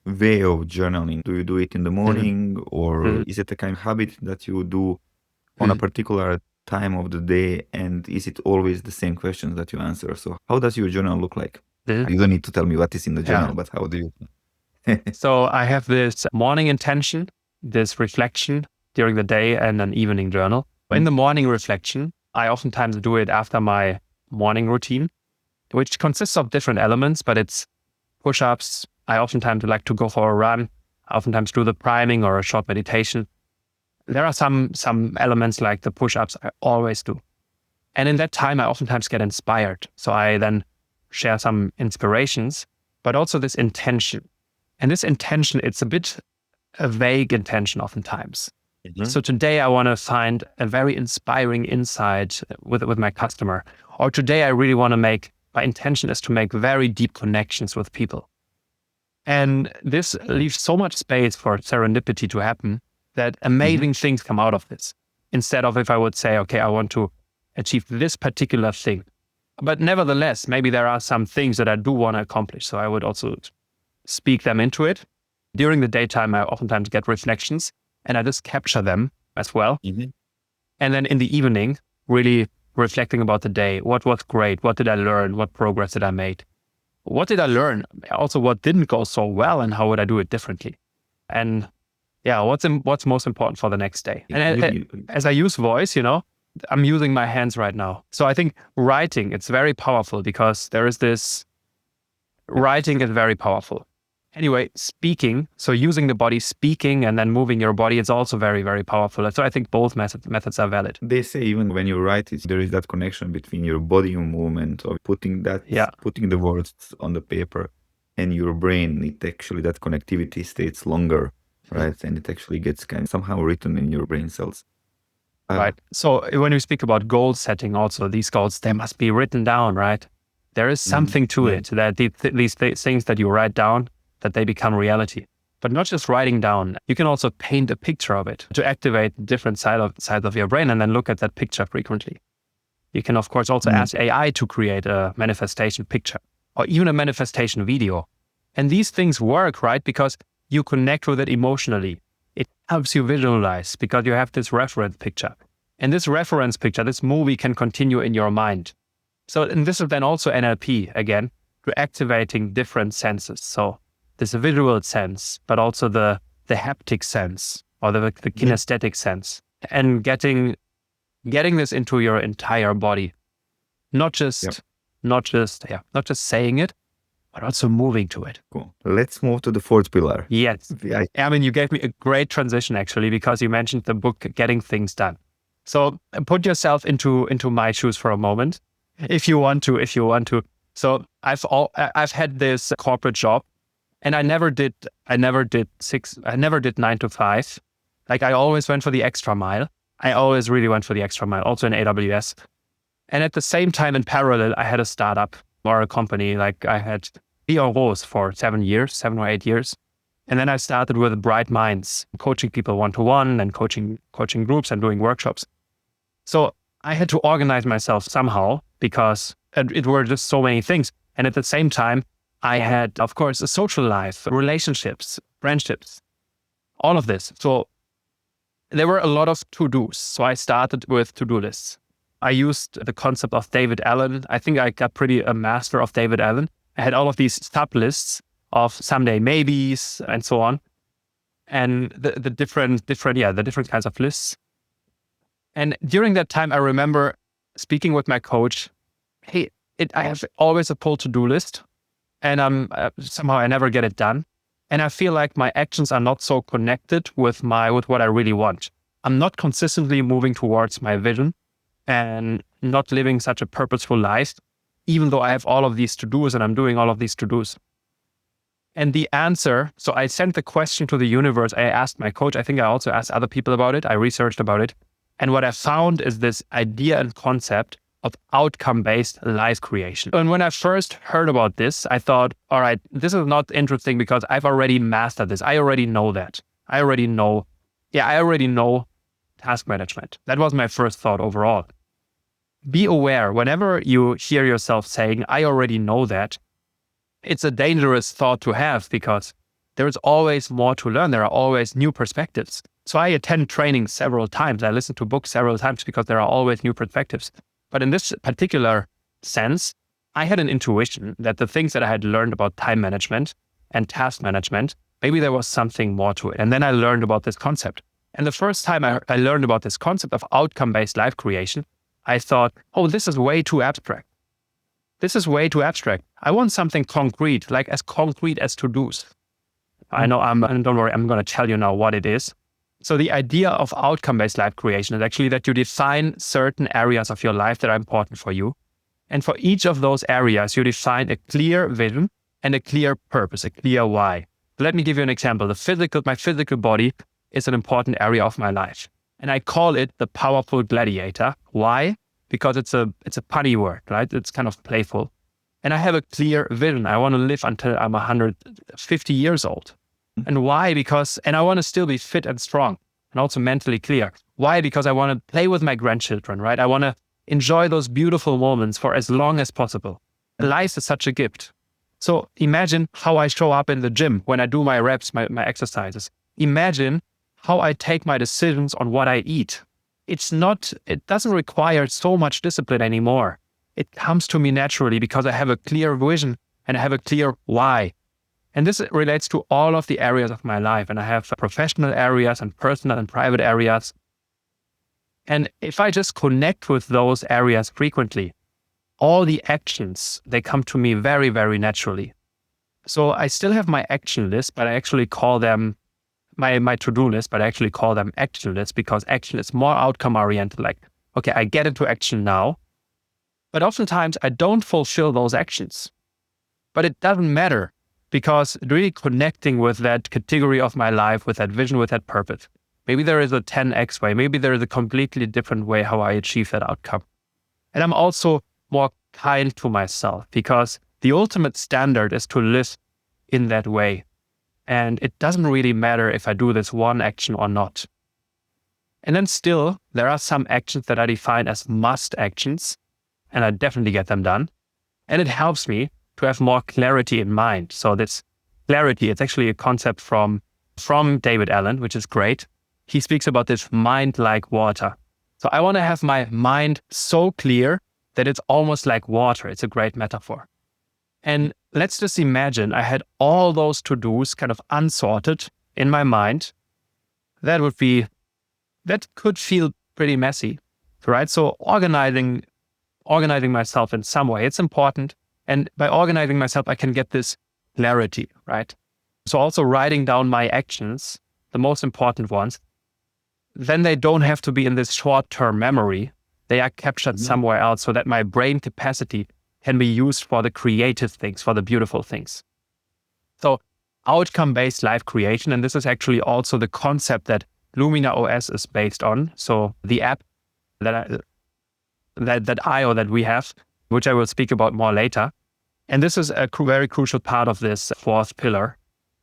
way of journaling? Do you do it in the morning or is it a kind of habit that you do on a particular time of the day? And is it always the same questions that you answer? So how does your journal look like? You don't need to tell me what is in the journal, but how do you? So I have this morning intention, this reflection during the day, and an evening journal. In the morning reflection, I oftentimes do it after my morning routine, which consists of different elements, but it's push-ups. I oftentimes like to go for a run. I oftentimes do the priming or a short meditation. There are some elements like the push-ups I always do. And in that time, I oftentimes get inspired. So I then share some inspirations, but also this intention. And this intention, it's a bit a vague intention oftentimes. Mhm. So today I want to find a very inspiring insight with my customer. Or today I really want to my intention is to make very deep connections with people. And this leaves so much space for serendipity to happen that amazing things come out of this. Instead of if I would say, okay, I want to achieve this particular thing. But nevertheless, maybe there are some things that I do want to accomplish. So I would also speak them into it. During the daytime, I oftentimes get reflections and I just capture them as well. Mhm. And then in the evening, really reflecting about the day. What was great? What did I learn? What progress did I make? What did I learn? Also, what didn't go so well and how would I do it differently? And yeah, what's most important for the next day? And as I use voice, I'm using my hands right now. So I think writing, it's very powerful because there is this, writing is very powerful. Anyway, speaking, so using the body, speaking and then moving your body, it's also very, very powerful. So I think both methods are valid. They say even when you write it, there is that connection between your body movement of putting the words on the paper and your brain. It actually, that connectivity stays longer, right? And it actually gets kind of somehow written in your brain cells. Right. So when we speak about goal setting also, these goals, they must be written down, right? There is something to it that these things that you write down, that they become reality. But not just writing down, you can also paint a picture of it to activate different sides of your brain and then look at that picture frequently. You can, of course, also ask AI to create a manifestation picture or even a manifestation video. And these things work, right? Because you connect with it emotionally. It helps you visualize because you have this reference picture. And this reference picture, this movie can continue in your mind. So, and this is then also NLP, again, to activating different senses. So this visual sense, but also the haptic sense or the kinesthetic sense, and getting this into your entire body, not just saying it, but also moving to it. Cool. Let's move to the fourth pillar. Yes. I mean, you gave me a great transition actually, because you mentioned the book, Getting Things Done. So put yourself into my shoes for a moment, if you want to. So I've had this corporate job. And I never did 9 to 5. Like I always went for the extra mile. I always really went for the extra mile, also in AWS. And at the same time, in parallel, I had a startup or a company. Like I had Rose for 7 or 8 years. And then I started with Bright Minds, coaching people one-to-one and coaching groups and doing workshops. So I had to organize myself somehow because it were just so many things. And at the same time, I had, of course, a social life, relationships, friendships, all of this. So there were a lot of to-dos. So I started with to-do lists. I used the concept of David Allen. I think I got pretty a master of David Allen. I had all of these sub-lists of someday maybes and so on. And the different kinds of lists. And during that time, I remember speaking with my coach, hey, I have always a full to-do list. And somehow I never get it done. And I feel like my actions are not so connected with what I really want. I'm not consistently moving towards my vision and not living such a purposeful life, even though I have all of these to-dos and I'm doing all of these to-dos. And the answer, so I sent the question to the universe. I asked my coach. I think I also asked other people about it. I researched about it. And what I found is this idea and concept of outcome-based life creation. And when I first heard about this, I thought, all right, this is not interesting because I've already mastered this. I already know that. I already know task management. That was my first thought overall. Be aware, whenever you hear yourself saying, I already know that, it's a dangerous thought to have because there is always more to learn. There are always new perspectives. So I attend training several times. I listen to books several times because there are always new perspectives. But in this particular sense, I had an intuition that the things that I had learned about time management and task management, maybe there was something more to it. And then I learned about this concept. And the first time I learned about this concept of outcome-based life creation, I thought, oh, this is way too abstract. I want something concrete, like as concrete as to-dos. I know, don't worry, I'm going to tell you now what it is. So the idea of outcome-based life creation is actually that you define certain areas of your life that are important for you. And for each of those areas, you define a clear vision and a clear purpose, a clear why. Let me give you an example. My physical body is an important area of my life. And I call it the powerful gladiator. Why? Because it's a punny word, right? It's kind of playful. And I have a clear vision. I want to live until I'm 150 years old. And why? And I want to still be fit and strong and also mentally clear. Why? Because I want to play with my grandchildren, right? I want to enjoy those beautiful moments for as long as possible. Life is such a gift. So imagine how I show up in the gym when I do my reps, my exercises. Imagine how I take my decisions on what I eat. It doesn't require so much discipline anymore. It comes to me naturally because I have a clear vision and I have a clear why. And this relates to all of the areas of my life. And I have professional areas and personal and private areas. And if I just connect with those areas frequently, all the actions, they come to me very, very naturally. So I still have my action list, but I actually call them my to-do list, but I actually call them action lists because action is more outcome oriented. Like, okay, I get into action now, but oftentimes I don't fulfill those actions. But it doesn't matter because really connecting with that category of my life, with that vision, with that purpose. Maybe there is a 10x way. Maybe there is a completely different way how I achieve that outcome. And I'm also more kind to myself because the ultimate standard is to live in that way. And it doesn't really matter if I do this one action or not. And then still, there are some actions that I define as must actions, and I definitely get them done. And it helps me to have more clarity in mind. So this clarity, it's actually a concept from David Allen, which is great. He speaks about this mind like water. So I want to have my mind so clear that it's almost like water. It's a great metaphor. And let's just imagine I had all those to-dos kind of unsorted in my mind. That could feel pretty messy, right? So organizing myself in some way, it's important. And by organizing myself, I can get this clarity, right? So also writing down my actions, the most important ones, then they don't have to be in this short-term memory. They are captured somewhere else so that my brain capacity can be used for the creative things, for the beautiful things. So outcome-based life creation, and this is actually also the concept that Lumina OS is based on. So the app that we have, which I will speak about more later. And this is a very crucial part of this fourth pillar.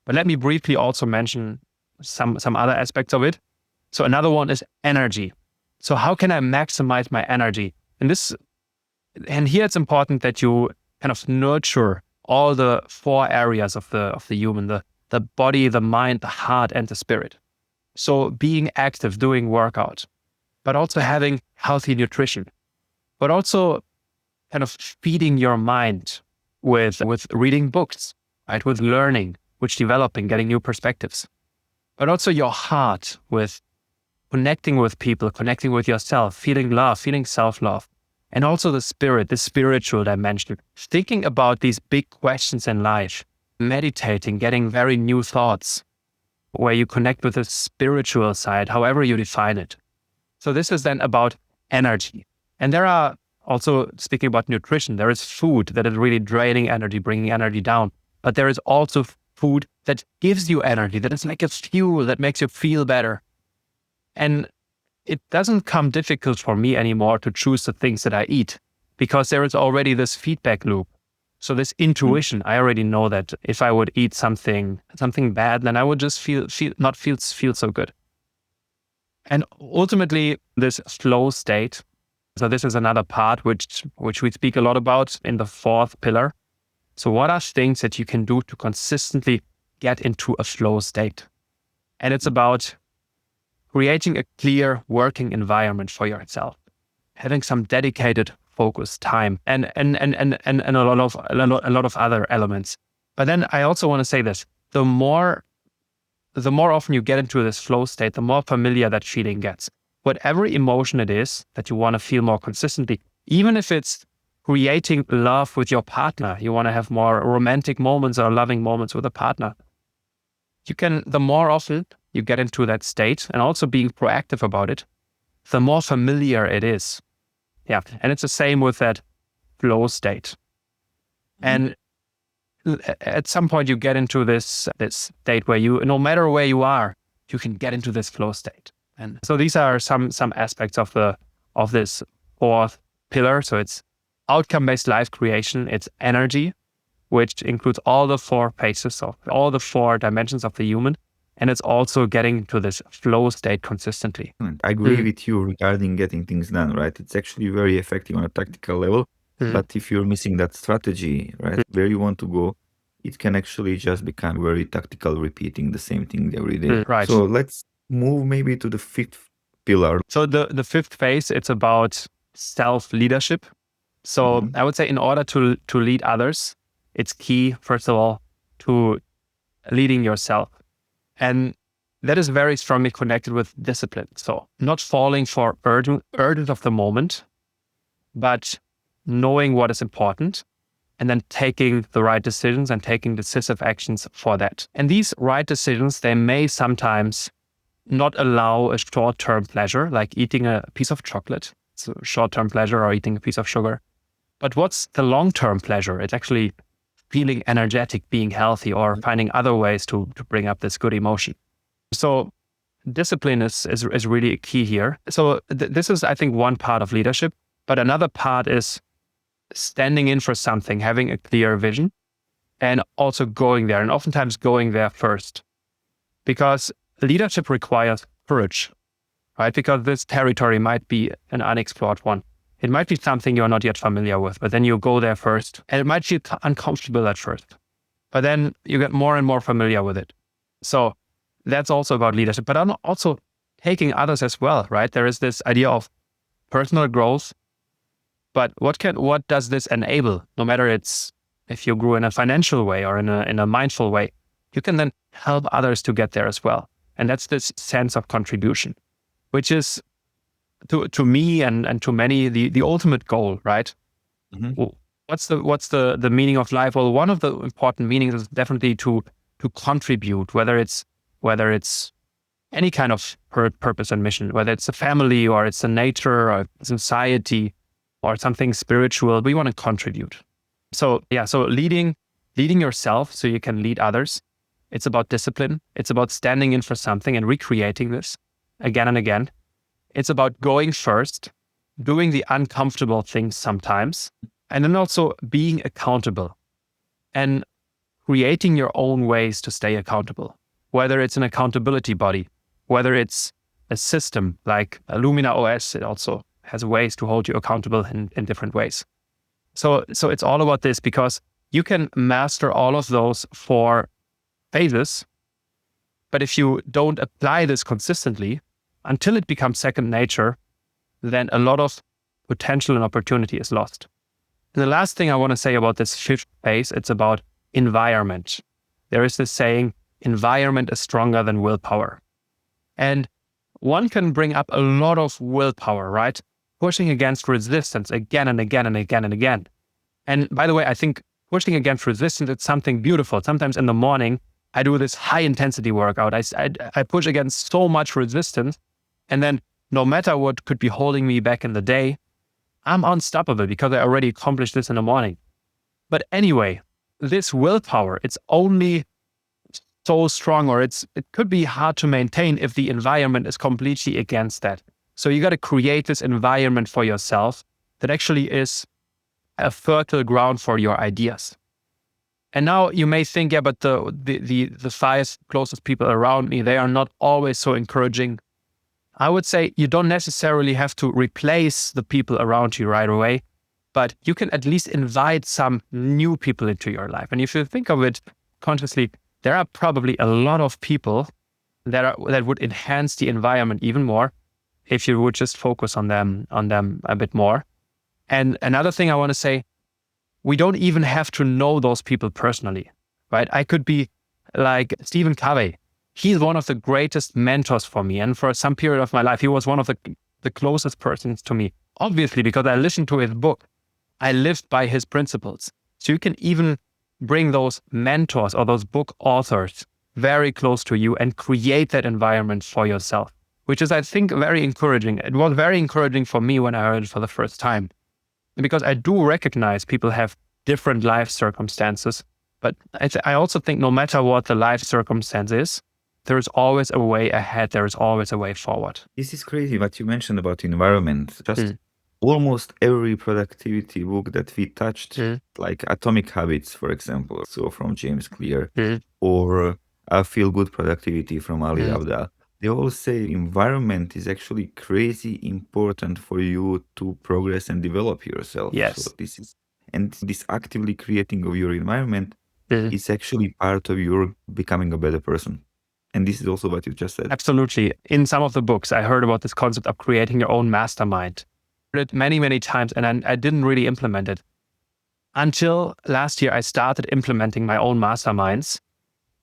But let me briefly also mention some other aspects of it. So another one is energy. So how can I maximize my energy? And here it's important that you kind of nurture all the four areas of the human, the body, the mind, the heart, and the spirit. So being active, doing workout, but also having healthy nutrition, but also kind of feeding your mind with reading books, right? With learning, with developing, getting new perspectives, but also your heart with connecting with people, connecting with yourself, feeling love, feeling self-love. And also the spirit, the spiritual dimension, thinking about these big questions in life, meditating, getting very new thoughts, where you connect with the spiritual side, however you define it. So this is then about energy. And there are also, speaking about nutrition, there is food that is really draining energy, bringing energy down. But there is also food that gives you energy, that is like a fuel that makes you feel better. And it doesn't come difficult for me anymore to choose the things that I eat because there is already this feedback loop. So this intuition, I already know that if I would eat something bad, then I would just not feel so good. And ultimately, this flow state. So this is another part which we speak a lot about in the fourth pillar. So what are things that you can do to consistently get into a flow state? And it's about creating a clear working environment for yourself, having some dedicated focus time and a lot of other elements. But then I also want to say this, the more often you get into this flow state, the more familiar that feeling gets. Whatever emotion it is that you want to feel more consistently, even if it's creating love with your partner, you want to have more romantic moments or loving moments with a partner, the more often you get into that state and also being proactive about it, the more familiar it is. Yeah. And it's the same with that flow state. And at some point you get into this state where no matter where you are, you can get into this flow state. And so these are some aspects of this fourth pillar. So it's outcome-based life creation, it's energy, which includes all the four phases of all the four dimensions of the human. And it's also getting to this flow state consistently. I agree with you regarding getting things done, right? It's actually very effective on a tactical level. But if you're missing that strategy, right, where you want to go, it can actually just become very tactical, repeating the same thing every day. Right. So let's move maybe to the fifth pillar. So the fifth phase, it's about self-leadership. So I would say in order to lead others, it's key, first of all, to leading yourself. And that is very strongly connected with discipline. So not falling for urgent of the moment, but knowing what is important and then taking the right decisions and taking decisive actions for that. And these right decisions, they may sometimes not allow a short-term pleasure, like eating a piece of chocolate. It's a short-term pleasure, or eating a piece of sugar. But what's the long-term pleasure? It's actually feeling energetic, being healthy, or finding other ways to bring up this good emotion. So discipline is really a key here. So this is, I think, one part of leadership. But another part is standing in for something, having a clear vision, and also going there, and oftentimes going there first. Because leadership requires courage, right? Because this territory might be an unexplored one. It might be something you're not yet familiar with, but then you go there first, and it might feel uncomfortable at first, but then you get more and more familiar with it. So that's also about leadership, but also taking others as well, right? There is this idea of personal growth, but what does this enable? No matter if you grew in a financial way or in a mindful way, you can then help others to get there as well. And that's this sense of contribution, which is to me and to many the ultimate goal, right? Well, what's the meaning of life? Well, one of the important meanings is definitely to contribute, whether it's any kind of purpose and mission, whether it's a family or it's a nature or society or something spiritual. We want to contribute. So leading yourself so you can lead others. It's about discipline. It's about standing in for something and recreating this again and again. It's about going first, doing the uncomfortable things sometimes, and then also being accountable and creating your own ways to stay accountable, whether it's an accountability body, whether it's a system like Lumina OS. It also has ways to hold you accountable in different ways. So it's all about this, because you can master all of those four phases, but if you don't apply this consistently until it becomes second nature, then a lot of potential and opportunity is lost. And the last thing I want to say about this fifth phase, it's about environment. There is this saying, environment is stronger than willpower. And one can bring up a lot of willpower, right? Pushing against resistance again and again and again and again. And by the way, I think pushing against resistance, it's something beautiful. Sometimes in the morning, I do this high intensity workout. I push against so much resistance. And then no matter what could be holding me back in the day, I'm unstoppable because I already accomplished this in the morning. But anyway, this willpower, it's only so strong, or it could be hard to maintain if the environment is completely against that. So you got to create this environment for yourself that actually is a fertile ground for your ideas. And now you may think, yeah, but the five closest people around me, they are not always so encouraging. I would say you don't necessarily have to replace the people around you right away, but you can at least invite some new people into your life. And if you think of it consciously, there are probably a lot of people that would enhance the environment even more if you would just focus on them a bit more. And another thing I want to say, we don't even have to know those people personally, right? I could be like Stephen Covey. He's one of the greatest mentors for me. And for some period of my life, he was one of the closest persons to me. Obviously, because I listened to his book, I lived by his principles. So you can even bring those mentors or those book authors very close to you and create that environment for yourself, which is, I think, very encouraging. It was very encouraging for me when I heard it for the first time, because I do recognize people have different life circumstances But I also think no matter what the life circumstance is, there is always a way ahead. There is always a way forward. This is crazy what you mentioned about environment. Just almost every productivity book that we touched, like Atomic Habits, for example, so from James Clear, or Feel Good Productivity from Ali Abdaal, they all say environment is actually crazy important for you to progress and develop yourself. Yes. So this actively creating of your environment is actually part of your becoming a better person. And this is also what you just said. Absolutely. In some of the books, I heard about this concept of creating your own mastermind. I heard it many, many times, and I didn't really implement it. Until last year, I started implementing my own masterminds,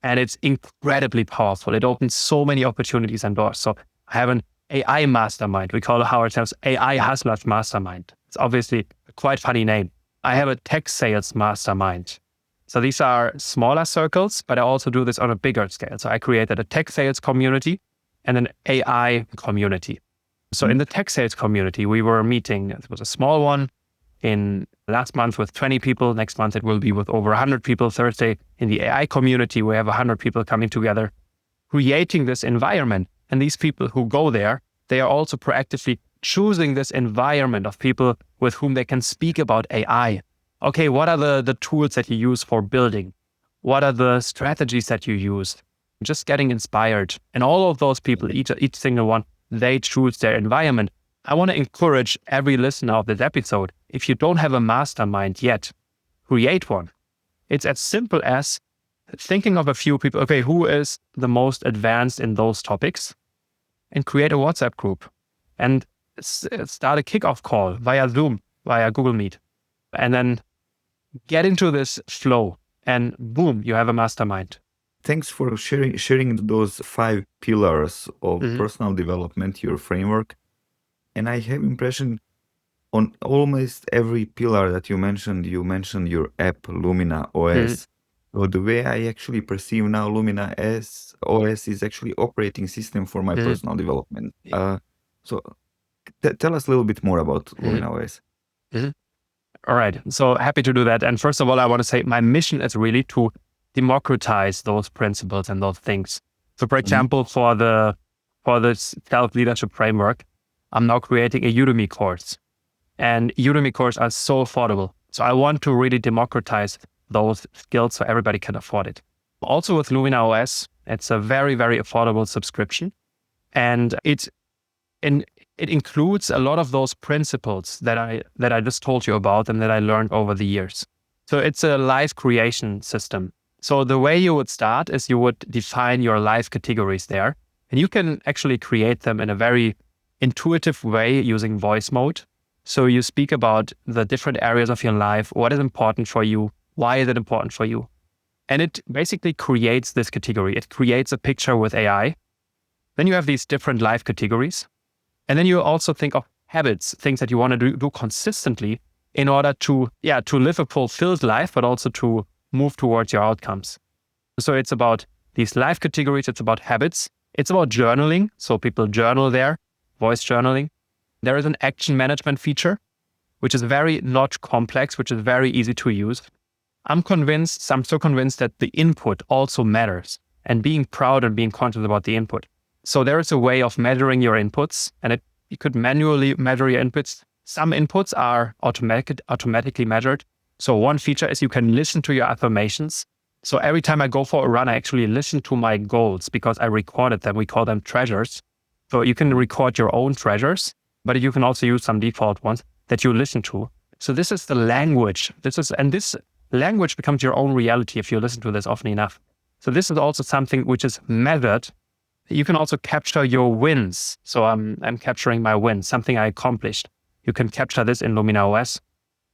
and it's incredibly powerful. It opens so many opportunities and doors. So I have an AI mastermind. We call it ourselves AI Hustlers Mastermind. It's obviously a quite funny name. I have a tech sales mastermind. So these are smaller circles, but I also do this on a bigger scale. So I created a tech sales community and an AI community. So in the tech sales community, we were meeting, it was a small one in last month with 20 people. Next month, it will be with over 100 people. Thursday in the AI community, we have 100 people coming together, creating this environment. And these people who go there, they are also proactively choosing this environment of people with whom they can speak about AI. Okay, what are the tools that you use for building? What are the strategies that you use? Just getting inspired. And all of those people, each single one, they choose their environment. I want to encourage every listener of this episode, if you don't have a mastermind yet, create one. It's as simple as thinking of a few people, okay, who is the most advanced in those topics? And create a WhatsApp group and start a kickoff call via Zoom, via Google Meet. And then get into this flow and boom, you have a mastermind. Thanks for sharing those 5 pillars of personal development, your framework. And I have impression on almost every pillar that you mentioned your app, Lumina OS. So the way I actually perceive now Lumina OS is actually operating system for my personal development. So tell us a little bit more about Lumina OS. All right. So happy to do that. And first of all, I want to say my mission is really to democratize those principles and those things. So for example, for the self-leadership framework, I'm now creating a Udemy course. And Udemy courses are so affordable. So I want to really democratize those skills so everybody can afford it. Also with Lumina OS, it's a very, very affordable subscription. And it includes a lot of those principles that I just told you about and that I learned over the years. So it's a life creation system. So the way you would start is you would define your life categories there. And you can actually create them in a very intuitive way using voice mode. So you speak about the different areas of your life, what is important for you, why is it important for you? And it basically creates this category. It creates a picture with AI. Then you have these different life categories. And then you also think of habits, things that you want to do consistently in order to live a fulfilled life, but also to move towards your outcomes. So it's about these life categories. It's about habits. It's about journaling. So people journal there, voice journaling. There is an action management feature, which is very not complex, which is very easy to use. I'm so convinced that the input also matters and being proud and being conscious about the input. So there is a way of measuring your inputs, and you could manually measure your inputs. Some inputs are automatically measured. So one feature is you can listen to your affirmations. So every time I go for a run, I actually listen to my goals because I recorded them. We call them treasures. So you can record your own treasures, but you can also use some default ones that you listen to. So this is the language. This language becomes your own reality if you listen to this often enough. So this is also something which is measured. You can also capture your wins. So I'm capturing my wins, something I accomplished. You can capture this in Lumina OS.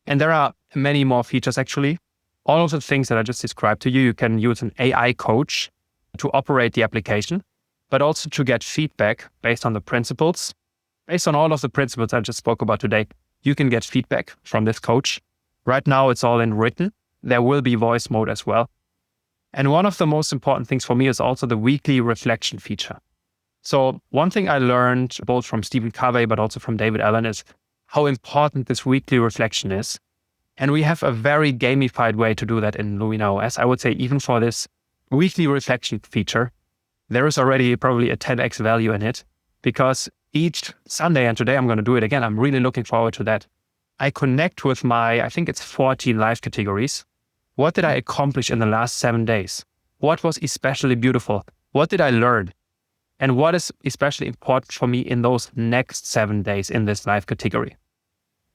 And there are many more features actually. All of the things that I just described to you, you can use an AI coach to operate the application, but also to get feedback based on the principles. Based on all of the principles I just spoke about today, you can get feedback from this coach. Right now, it's all in written. There will be voice mode as well. And one of the most important things for me is also the weekly reflection feature. So one thing I learned both from Stephen Covey, but also from David Allen is how important this weekly reflection is. And we have a very gamified way to do that in Lumina OS. I would say even for this weekly reflection feature, there is already probably a 10x value in it, because each Sunday, and today I'm going to do it again, I'm really looking forward to that, I connect with I think it's 14 life categories. What did I accomplish in the last 7 days? What was especially beautiful? What did I learn? And what is especially important for me in those next 7 days in this life category?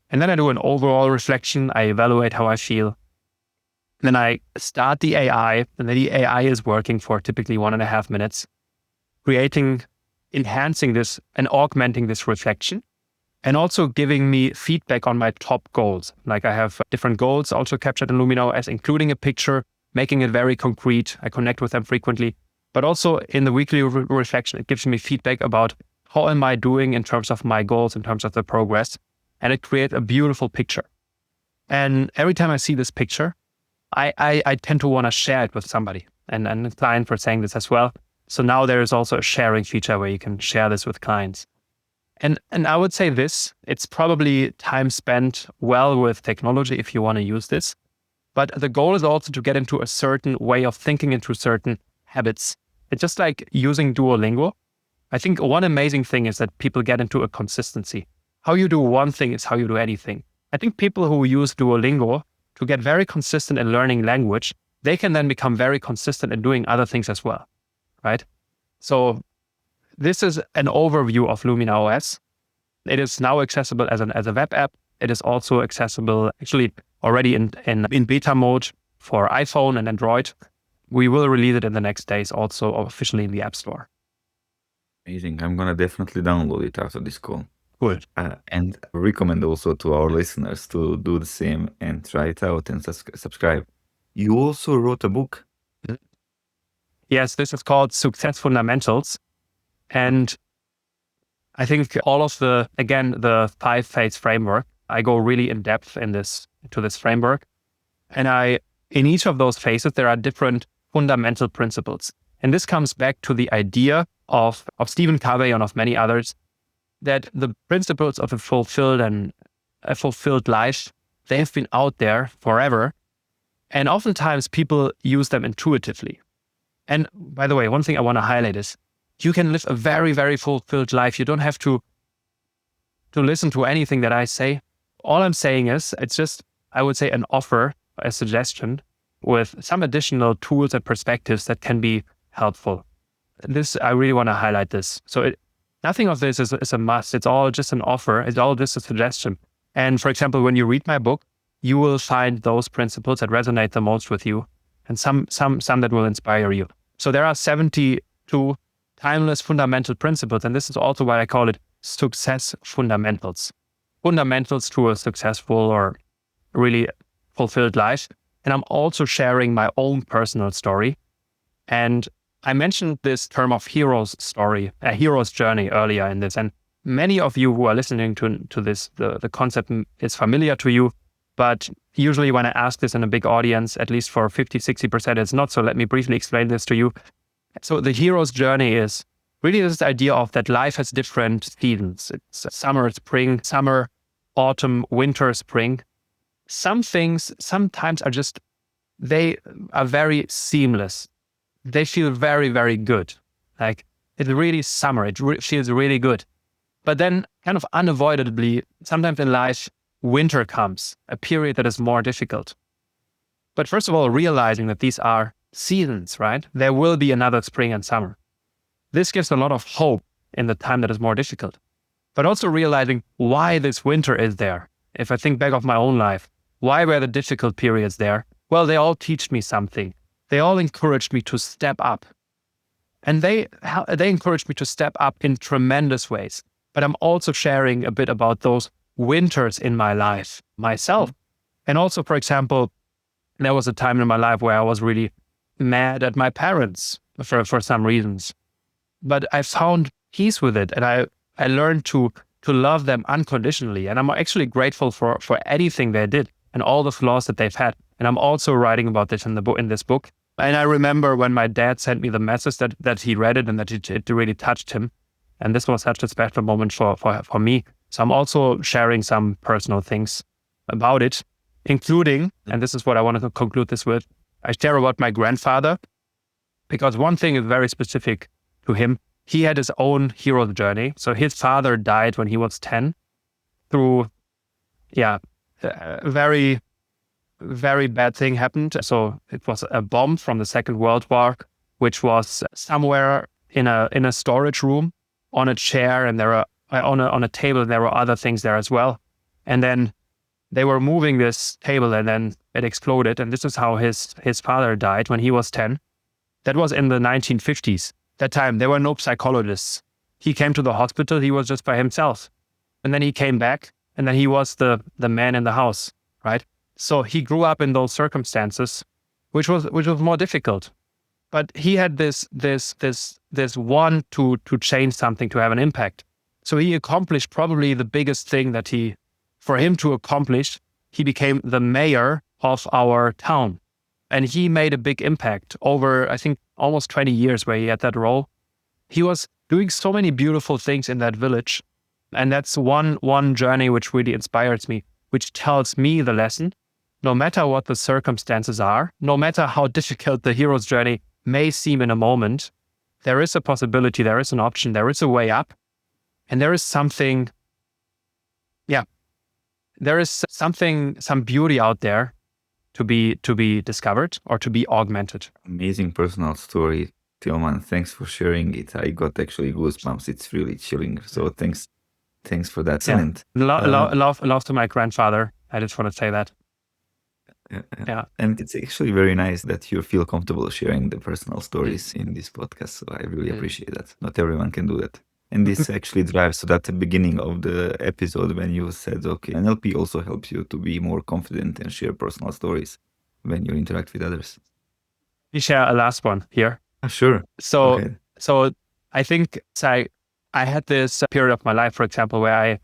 And then I do an overall reflection. I evaluate how I feel. Then I start the AI, and then the AI is working for typically 1.5 minutes, enhancing this and augmenting this reflection, and also giving me feedback on my top goals. Like I have different goals also captured in Lumina OS, including a picture, making it very concrete. I connect with them frequently. But also in the weekly reflection, it gives me feedback about how am I doing in terms of my goals, in terms of the progress. And it creates a beautiful picture. And every time I see this picture, I tend to want to share it with somebody. And the clients were saying this as well. So now there is also a sharing feature where you can share this with clients. And I would say it's probably time spent well with technology if you want to use this. But the goal is also to get into a certain way of thinking, into certain habits. It's just like using Duolingo. I think one amazing thing is that people get into a consistency. How you do one thing is how you do anything. I think people who use Duolingo to get very consistent in learning language, they can then become very consistent in doing other things as well, right? So this is an overview of Lumina OS. It is now accessible as a web app. It is also accessible actually already in beta mode for iPhone and Android. We will release it in the next days also officially in the App Store. Amazing. I'm going to definitely download it after this call. Good. And recommend also to our listeners to do the same and try it out and subscribe. You also wrote a book. Yes, this is called Success Fundamentals. And I think all of the 5-phase framework, I go really in depth into this framework. And in each of those phases, there are different fundamental principles. And this comes back to the idea of Stephen Covey and of many others, that the principles of a fulfilled life, they have been out there forever. And oftentimes people use them intuitively. And by the way, one thing I want to highlight is you can live a very, very fulfilled life. You don't have to listen to anything that I say. All I'm saying is it's just, I would say, an offer, a suggestion with some additional tools and perspectives that can be helpful. I really want to highlight this. So nothing of this is a must. It's all just an offer. It's all just a suggestion. And for example, when you read my book, you will find those principles that resonate the most with you and some that will inspire you. So there are 72 timeless fundamental principles. And this is also why I call it success fundamentals. Fundamentals to a successful or really fulfilled life. And I'm also sharing my own personal story. And I mentioned this term of hero's story, a hero's journey earlier in this. And many of you who are listening to this, the concept is familiar to you. But usually when I ask this in a big audience, at least for 50-60%, it's not. So let me briefly explain this to you. So the hero's journey is really this idea of that life has different seasons. It's summer, spring, summer, autumn, winter, spring. Some things sometimes they are very seamless. They feel very, very good. Like it's really summer. It feels really good. But then kind of unavoidably, sometimes in life, winter comes, a period that is more difficult. But first of all, realizing that these are seasons, right? There will be another spring and summer. This gives a lot of hope in the time that is more difficult. But also realizing why this winter is there. If I think back of my own life, why were the difficult periods there? Well, they all teach me something. They all encouraged me to step up. And they encouraged me to step up in tremendous ways. But I'm also sharing a bit about those winters in my life myself. And also, for example, there was a time in my life where I was really mad at my parents for some reasons. But I found peace with it. And I learned to love them unconditionally. And I'm actually grateful for anything they did and all the flaws that they've had. And I'm also writing about this in this book. And I remember when my dad sent me the message that he read it and that it really touched him. And this was such a special moment for me. So I'm also sharing some personal things about it. including, and this is what I wanted to conclude this with, I share about my grandfather, because one thing is very specific to him. He had his own hero's journey. So his father died when he was 10 through, a very, very bad thing happened. So it was a bomb from the Second World War, which was somewhere in a storage room on a chair, and there were on a table, and there were other things there as well. And then they were moving this table, and then it exploded. And this is how his father died when he was 10. That was in the 1950s. That time, there were no psychologists. He came to the hospital, he was just by himself. And then he came back, and then he was the man in the house, right? So he grew up in those circumstances, which was more difficult. But he had this want to change something, to have an impact. So he accomplished probably the biggest thing for him to accomplish. He became the mayor of our town. And he made a big impact over, I think, almost 20 years where he had that role. He was doing so many beautiful things in that village. And that's one journey which really inspires me, which tells me the lesson. No matter what the circumstances are, no matter how difficult the hero's journey may seem in a moment, there is a possibility, there is an option, there is a way up. And there is something, some beauty out there to be discovered or to be augmented. Amazing personal story, Tilman. Thanks for sharing it. I got actually goosebumps. It's really chilling. So thanks for that. Yeah. And Love to my grandfather. I just want to say that. Yeah. And it's actually very nice that you feel comfortable sharing the personal stories in this podcast. So I really appreciate that. Not everyone can do that. And this actually drives to that beginning of the episode when you said, okay, NLP also helps you to be more confident and share personal stories when you interact with others. We share a last one here. Sure. So I think I had this period of my life, for example, where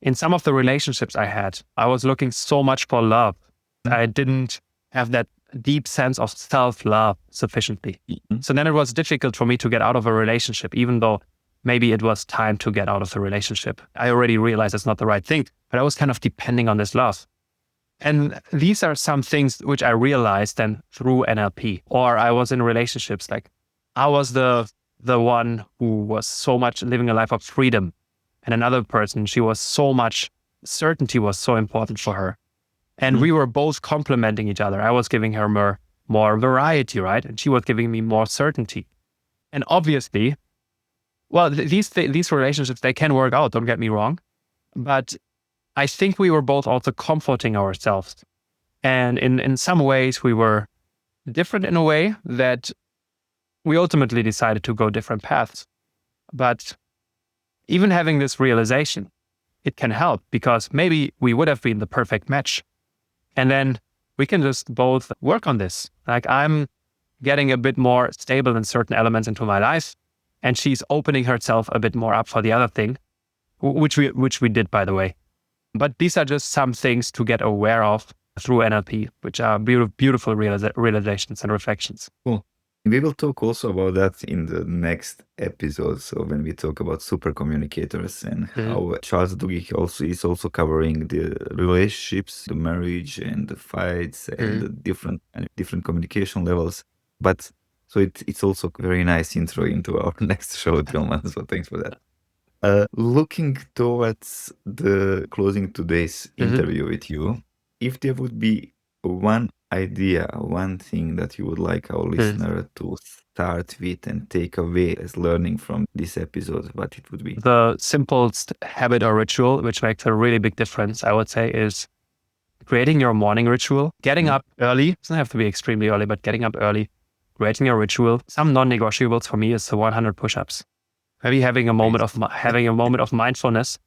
in some of the relationships I had, I was looking so much for love. I didn't have that deep sense of self-love sufficiently. Mm-hmm. So then it was difficult for me to get out of a relationship, even though maybe it was time to get out of the relationship. I already realized it's not the right thing, but I was kind of depending on this love. And these are some things which I realized then through NLP. Or I was in relationships, like I was the one who was so much living a life of freedom. And another person, she was so much, certainty was so important for her. And we were both complementing each other. I was giving her more variety, right? And she was giving me more certainty. And obviously, well, these relationships, they can work out, don't get me wrong. But I think we were both also comforting ourselves. And in some ways, we were different in a way that we ultimately decided to go different paths. But even having this realization, it can help, because maybe we would have been the perfect match. And then we can just both work on this. Like, I'm getting a bit more stable in certain elements into my life, and she's opening herself a bit more up for the other thing, which we did, by the way. But these are just some things to get aware of through NLP, which are beautiful realizations and reflections. Cool. We will talk also about that in the next episode. So when we talk about super communicators and how Charles Duhigg is also covering the relationships, the marriage and the fights and the different communication levels. But so it's also a very nice intro into our next show, Tilman. So thanks for that. Looking towards the closing today's interview with you, if there would be one idea, one thing that you would like our listener to start with and take away as learning from this episode, what it would be? The simplest habit or ritual, which makes a really big difference, I would say, is creating your morning ritual. Getting up early, it doesn't have to be extremely early, but getting up early, creating your ritual. Some non-negotiables for me is the 100 push-ups. Maybe having a moment of mindfulness,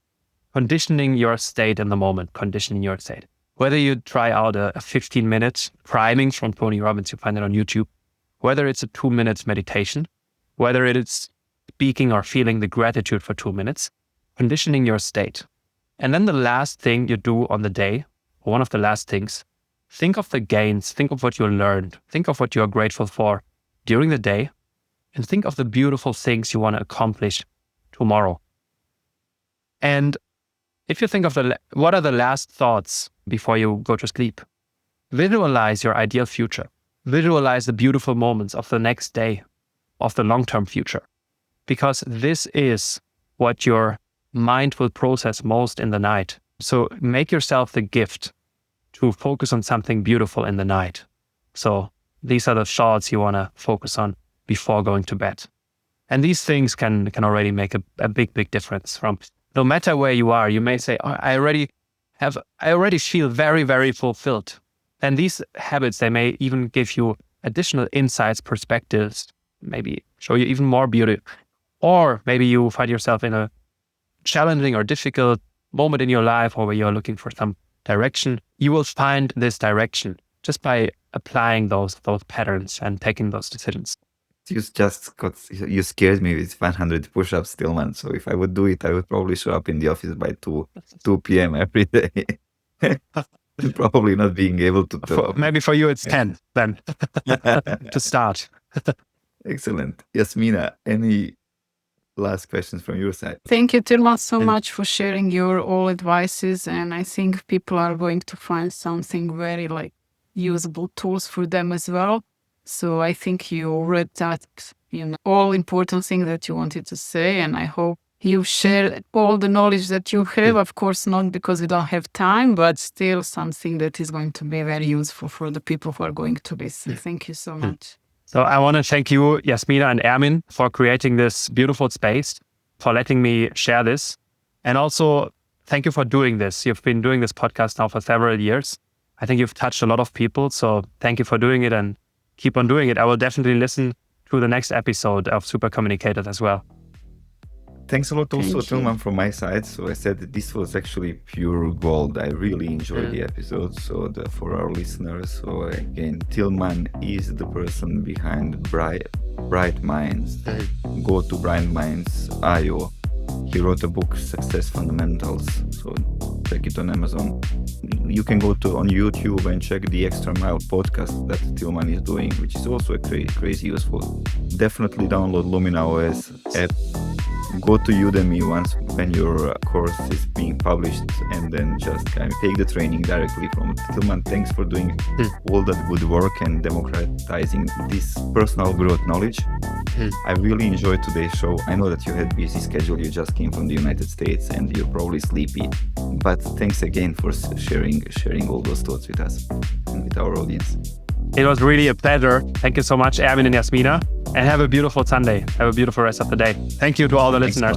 conditioning your state in the moment, conditioning your state. Whether you try out a 15-minute priming from Tony Robbins, you find it on YouTube, whether it's a 2-minute meditation, whether it is speaking or feeling the gratitude for 2 minutes, conditioning your state. And then the last thing you do on the day, or one of the last things, think of the gains, think of what you learned, think of what you are grateful for during the day, and think of the beautiful things you want to accomplish tomorrow. And if you think of what are the last thoughts before you go to sleep, visualize your ideal future. Visualize the beautiful moments of the next day, of the long-term future, because this is what your mind will process most in the night. So make yourself the gift to focus on something beautiful in the night. So these are the thoughts you want to focus on before going to bed. And these things can already make a big difference. From no matter where you are, you may say, oh, I already feel very, very fulfilled. And these habits, they may even give you additional insights, perspectives, maybe show you even more beauty. Or maybe you find yourself in a challenging or difficult moment in your life, or where you're looking for some direction. You will find this direction just by applying those patterns and taking those decisions. You scared me with 100 push-ups, Tilman. So if I would do it, I would probably show up in the office by 2 p.m. every day. Probably not being able to. Maybe for you it's 10 then to start. Excellent. Yasmina, any last questions from your side? Thank you, Tilman, so much for sharing your all advices. And I think people are going to find something very usable tools for them as well. So I think you read that, all important things that you wanted to say. And I hope you share all the knowledge that you have, of course, not because we don't have time, but still something that is going to be very useful for the people who are going to listen. Thank you so much. So I want to thank you, Yasmina and Ermin, for creating this beautiful space, for letting me share this. And also, thank you for doing this. You've been doing this podcast now for several years. I think you've touched a lot of people. So thank you for doing it and keep on doing it. I will definitely listen to the next episode of Super Communicators as well. Thanks a lot also, Tilman, from my side. So I said that this was actually pure gold. I really enjoyed the episode. So for our listeners, so again, Tilman is the person behind Bright Minds. Go to brightminds.io. He wrote a book, Success Fundamentals. So check it on Amazon. You can go on YouTube and check the Extra Mile podcast that Tilman is doing, which is also crazy useful. Definitely download Lumina OS app. Go to Udemy once when your course is being published, and then just kind of take the training directly from it. Tilman, thanks for doing all that good work and democratizing this personal growth knowledge. I really enjoyed today's show. I know that you had a busy schedule. You just came from the United States and you're probably sleepy. But thanks again for sharing all those thoughts with us and with our audience. It was really a pleasure. Thank you so much, Ermin and Yasmina. And have a beautiful Sunday. Have a beautiful rest of the day. Thank you to all the listeners.